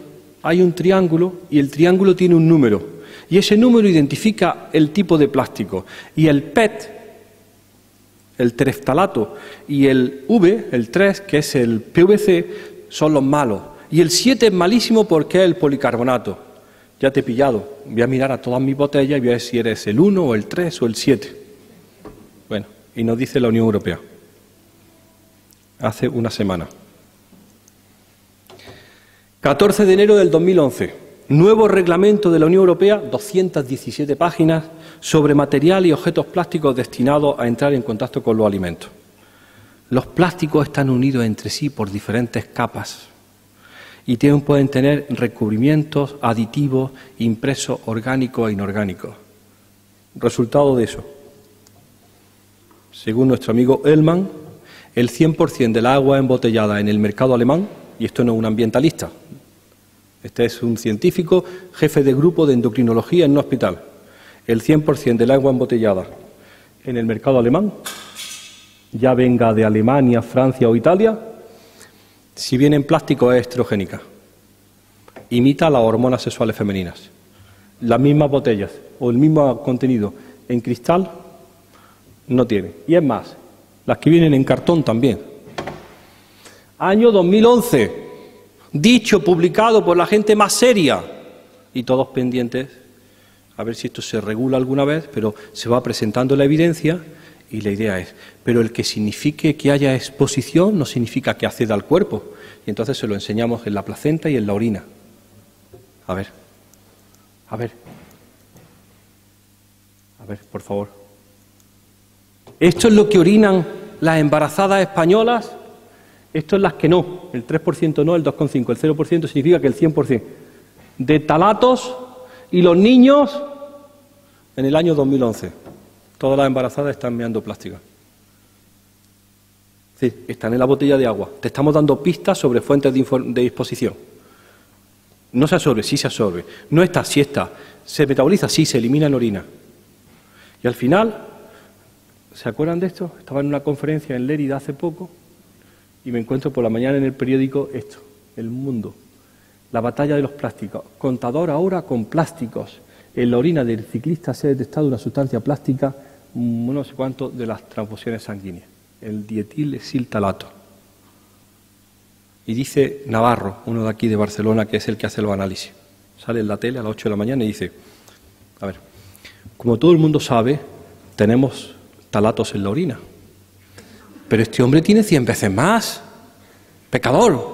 B: hay un triángulo y el triángulo tiene un número. Y ese número identifica el tipo de plástico. Y el PET, el tereftalato, y el V, el 3, que es el PVC, son los malos. Y el 7 es malísimo porque es el policarbonato. Ya te he pillado. Voy a mirar a todas mis botellas y voy a ver si eres el 1 o el 3 o el 7. Bueno, y nos dice la Unión Europea. Hace una semana. 14 de enero del 2011. Nuevo reglamento de la Unión Europea, 217 páginas, sobre material y objetos plásticos destinados a entrar en contacto con los alimentos. Los plásticos están unidos entre sí por diferentes capas y pueden tener recubrimientos, aditivos, impresos orgánicos e inorgánicos. Resultado de eso, según nuestro amigo Ellman, el 100% de la agua embotellada en el mercado alemán, y esto no es un ambientalista, este es un científico, jefe de grupo de endocrinología en un hospital, el 100% del agua embotellada en el mercado alemán, ya venga de Alemania, Francia o Italia, si viene en plástico es estrogénica, imita las hormonas sexuales femeninas. Las mismas botellas o el mismo contenido en cristal no tiene. Y es más, las que vienen en cartón también. Año 2011. dicho, publicado por la gente más seria, y todos pendientes a ver si esto se regula alguna vez, pero se va presentando la evidencia y la idea es, pero el que signifique que haya exposición no significa que acceda al cuerpo, y entonces se lo enseñamos en la placenta y en la orina. A ver, por favor. Esto es lo que orinan las embarazadas españolas, esto es las que no, el 3% no, el 2,5%, el 0% significa que el 100% de talatos, y los niños en el año 2011, todas las embarazadas están meando plástica. Sí, están en la botella de agua. Te estamos dando pistas sobre fuentes de exposición. No se absorbe, sí se absorbe. No está, sí está. Se metaboliza, sí, se elimina en orina. Y al final, ¿se acuerdan de esto? Estaba en una conferencia en Lérida hace poco y me encuentro por la mañana en el periódico esto, El Mundo, la batalla de los plásticos. Contador ahora con plásticos. En la orina del ciclista se ha detectado una sustancia plástica, no sé cuánto, de las transfusiones sanguíneas, el dietilestiltalato. Y dice Navarro, uno de aquí de Barcelona, que es el que hace los análisis. Sale en la tele a las 8 de la mañana y dice, a ver, como todo el mundo sabe, tenemos talatos en la orina. Pero este hombre tiene 100 veces más. ¡Pecador!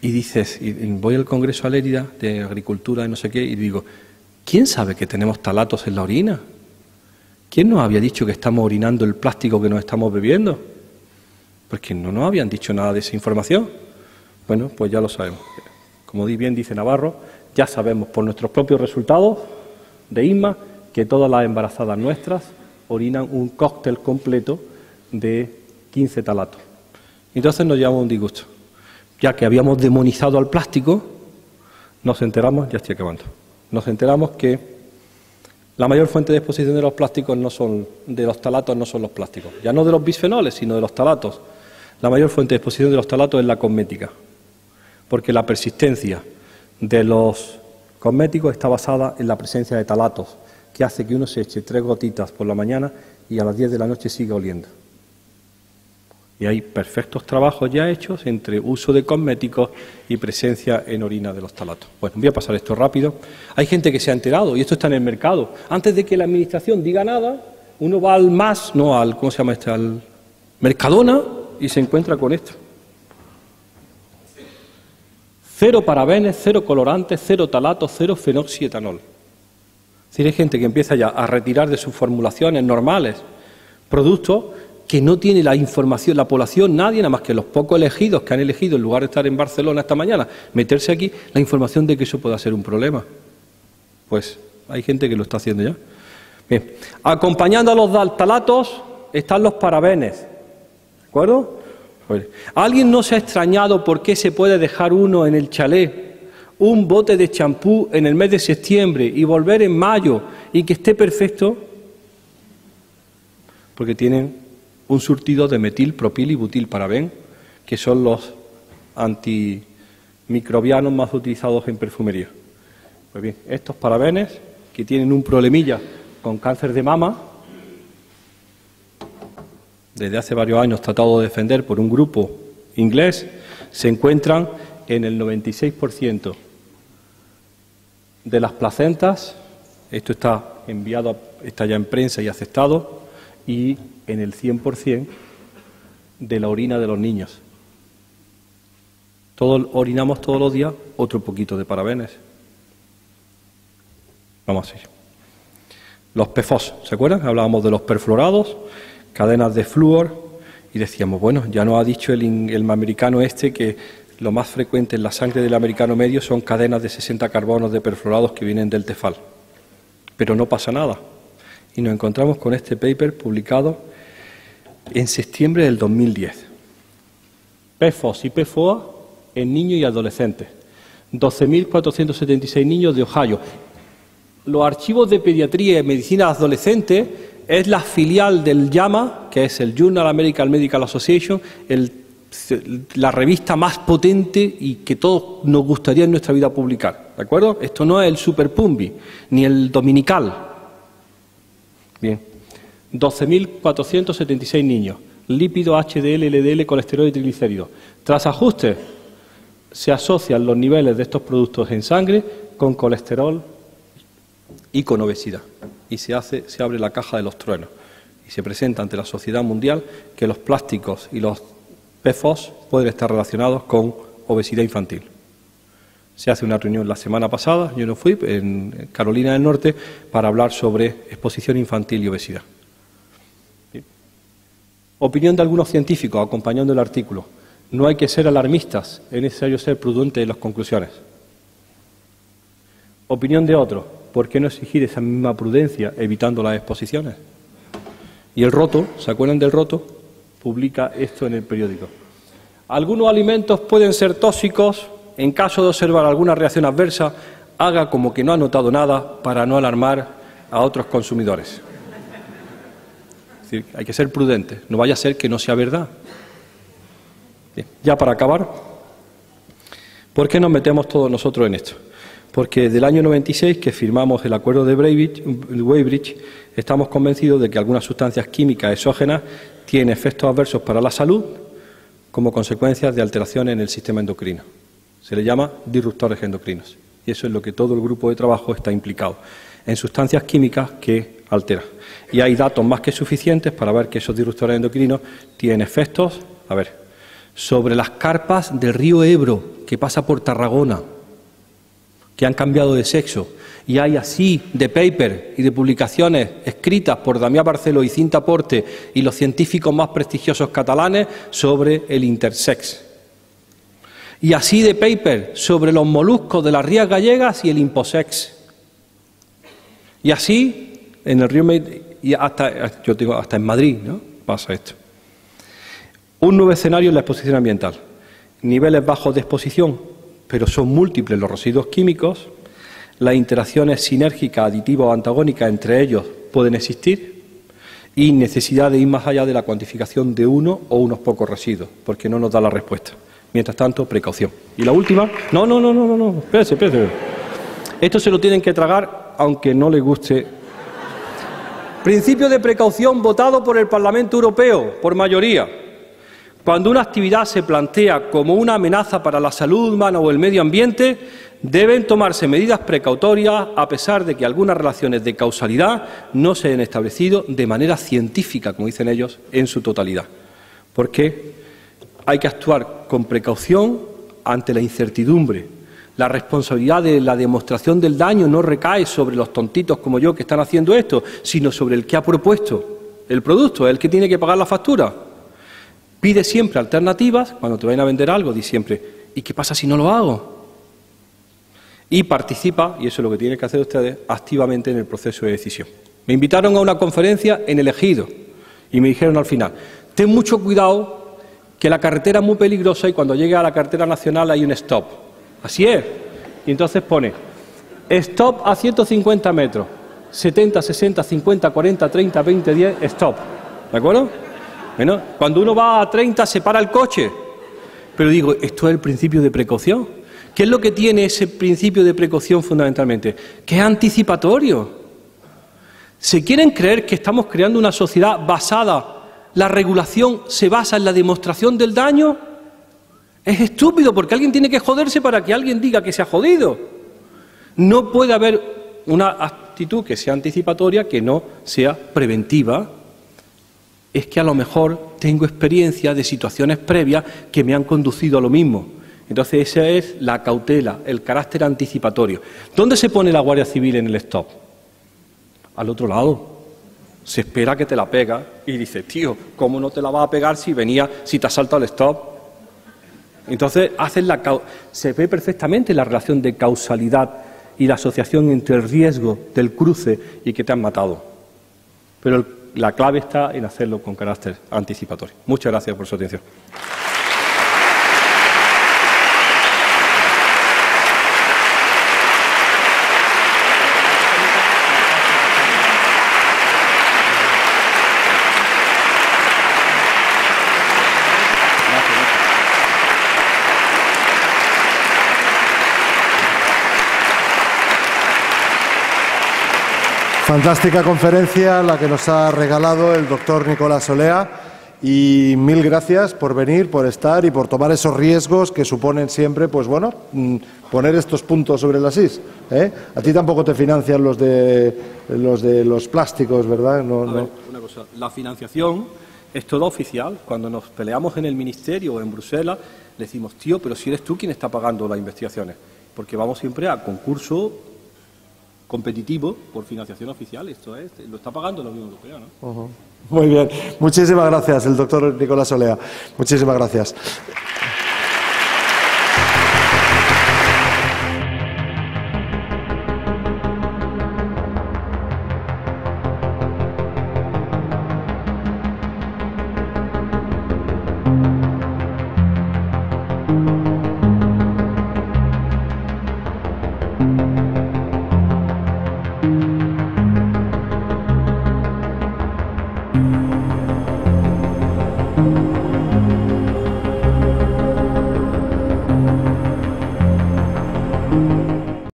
B: Y dices, y voy al Congreso a Lérida de Agricultura y no sé qué, y digo, ¿quién sabe que tenemos talatos en la orina? ¿Quién nos había dicho que estamos orinando el plástico que nos estamos bebiendo? Porque no nos habían dicho nada de esa información. Bueno, pues ya lo sabemos. Como bien dice Navarro, ya sabemos por nuestros propios resultados de INMA que todas las embarazadas nuestras orinan un cóctel completo de 15 talatos. Entonces nos llevamos un disgusto. Ya que habíamos demonizado al plástico, nos enteramos, ya estoy acabando, nos enteramos que la mayor fuente de exposición de los plásticos no son, de los talatos no son los plásticos, ya no de los bisfenoles, sino de los talatos. La mayor fuente de exposición de los talatos es la cosmética, porque la persistencia de los cosméticos está basada en la presencia de talatos, que hace que uno se eche 3 gotitas por la mañana y a las 10 de la noche siga oliendo. Y hay perfectos trabajos ya hechos entre uso de cosméticos y presencia en orina de los talatos. Bueno, voy a pasar esto rápido. Hay gente que se ha enterado, y esto está en el mercado. Antes de que la administración diga nada, uno va al MAS, no al, ¿cómo se llama este? Al Mercadona, y se encuentra con esto. 0 parabenes, 0 colorantes, 0 talatos, 0 fenoxietanol. Es decir, hay gente que empieza ya a retirar de sus formulaciones normales productos que no tiene la información, la población, nadie, nada más que los pocos elegidos que han elegido, en lugar de estar en Barcelona esta mañana, meterse aquí, la información de que eso pueda ser un problema. Pues hay gente que lo está haciendo ya. Bien. Acompañando a los talatos están los parabenes. ¿De acuerdo? Pues, ¿alguien no se ha extrañado por qué se puede dejar uno en el chalet un bote de champú en el mes de septiembre y volver en mayo y que esté perfecto? Porque tienen un surtido de metil, propil y butilparaben, que son los antimicrobianos más utilizados en perfumería. Pues bien, estos parabenes, que tienen un problemilla con cáncer de mama, desde hace varios años tratado de defender por un grupo inglés, se encuentran en el 96% de las placentas. Esto está enviado, está ya en prensa y aceptado, y en el 100% de la orina de los niños. Todos orinamos todos los días otro poquito de parabenes. Vamos a ver. Los PFOS, ¿se acuerdan? Hablábamos de los perfluorados, cadenas de flúor, y decíamos, bueno, ya nos ha dicho el americano este que lo más frecuente en la sangre del americano medio son cadenas de 60 carbonos de perfluorados que vienen del Tefal. Pero no pasa nada. Y nos encontramos con este paper publicado en septiembre del 2010. PFOS y PFOA en niños y adolescentes. 12.476 niños de Ohio. Los archivos de pediatría y medicina adolescente es la filial del JAMA, que es el Journal American Medical Association, la revista más potente y que todos nos gustaría en nuestra vida publicar. ¿De acuerdo? Esto no es el Super Pumbi, ni el Dominical. Bien. 12.476 niños, lípidos, HDL, LDL, colesterol y triglicéridos. Tras ajustes, se asocian los niveles de estos productos en sangre con colesterol y con obesidad. Y se abre la caja de los truenos y se presenta ante la sociedad mundial que los plásticos y los PFOS pueden estar relacionados con obesidad infantil. Se hace una reunión la semana pasada, yo no fui, en Carolina del Norte, para hablar sobre exposición infantil y obesidad. Bien. Opinión de algunos científicos acompañando el artículo. No hay que ser alarmistas, es necesario ser prudente en las conclusiones. Opinión de otros. ¿Por qué no exigir esa misma prudencia evitando las exposiciones? Y el Roto, ¿se acuerdan del Roto? Publica esto en el periódico. Algunos alimentos pueden ser tóxicos. En caso de observar alguna reacción adversa, haga como que no ha notado nada para no alarmar a otros consumidores. Es decir, hay que ser prudentes, no vaya a ser que no sea verdad. Bien, ya para acabar, ¿por qué nos metemos todos nosotros en esto? Porque desde el año 96, que firmamos el acuerdo de Weybridge, estamos convencidos de que algunas sustancias químicas exógenas tienen efectos adversos para la salud como consecuencia de alteraciones en el sistema endocrino. Se le llama disruptores endocrinos. Y eso es lo que todo el grupo de trabajo está implicado, en sustancias químicas que alteran. Y hay datos más que suficientes para ver que esos disruptores endocrinos tienen efectos, sobre las carpas del río Ebro, que pasa por Tarragona, que han cambiado de sexo. Y hay así de paper y de publicaciones escritas por Damià Barceló y Cinta Porte y los científicos más prestigiosos catalanes sobre el intersex. Y así de paper sobre los moluscos de las rías gallegas y el imposex. Y así en el río y hasta en Madrid, ¿no? Pasa esto. Un nuevo escenario en la exposición ambiental. Niveles bajos de exposición, pero son múltiples los residuos químicos. Las interacciones sinérgicas, aditivas o antagónicas entre ellos pueden existir. Y necesidad de ir más allá de la cuantificación de uno o unos pocos residuos, porque no nos da la respuesta. Mientras tanto, precaución. Y la última, no, espérese. Esto se lo tienen que tragar aunque no les guste. Principio de precaución votado por el Parlamento Europeo, por mayoría. Cuando una actividad se plantea como una amenaza para la salud humana o el medio ambiente, deben tomarse medidas precautorias a pesar de que algunas relaciones de causalidad no se han establecido de manera científica, como dicen ellos, en su totalidad. Porque hay que actuar con precaución ante la incertidumbre. La responsabilidad de la demostración del daño no recae sobre los tontitos como yo que están haciendo esto, sino sobre el que ha propuesto el producto, el que tiene que pagar la factura. Pide siempre alternativas. Cuando te vayan a vender algo, di siempre, ¿y qué pasa si no lo hago? Y participa, y eso es lo que tienen que hacer ustedes, activamente en el proceso de decisión. Me invitaron a una conferencia en El Ejido y me dijeron al final, ten mucho cuidado que la carretera es muy peligrosa y cuando llegue a la carretera nacional hay un stop. Así es. Y entonces pone, stop a 150 metros, 70, 60, 50, 40, 30, 20, 10, stop. ¿De acuerdo? Bueno, cuando uno va a 30 se para el coche. Pero digo, esto es el principio de precaución. ¿Qué es lo que tiene ese principio de precaución fundamentalmente? Que es anticipatorio. ¿Se quieren creer que estamos creando una sociedad basada, la regulación se basa en la demostración del daño? Es estúpido, porque alguien tiene que joderse para que alguien diga que se ha jodido. No puede haber una actitud que sea anticipatoria, que no sea preventiva. Es que a lo mejor tengo experiencia de situaciones previas que me han conducido a lo mismo. Entonces esa es la cautela, el carácter anticipatorio. ¿Dónde se pone la Guardia Civil en el stop? Al otro lado. Se espera que te la pega y dice, tío, ¿cómo no te la va a pegar si te has saltado el stop? Entonces se ve perfectamente la relación de causalidad y la asociación entre el riesgo del cruce y que te han matado. Pero la clave está en hacerlo con carácter anticipatorio. Muchas gracias por su atención.
A: Fantástica conferencia la que nos ha regalado el doctor Nicolás Olea y mil gracias por venir, por estar y por tomar esos riesgos que suponen siempre, pues bueno, poner estos puntos sobre las is. A ti tampoco te financian los de los plásticos, ¿verdad? No,
B: a ver, una cosa, la financiación es toda oficial. Cuando nos peleamos en el Ministerio o en Bruselas, le decimos, tío, pero si eres tú quien está pagando las investigaciones, porque vamos siempre a concurso competitivo por financiación oficial. Esto lo está pagando la Unión Europea, ¿no?
A: Muy bien. Muchísimas gracias, el doctor Nicolás Olea. Muchísimas gracias.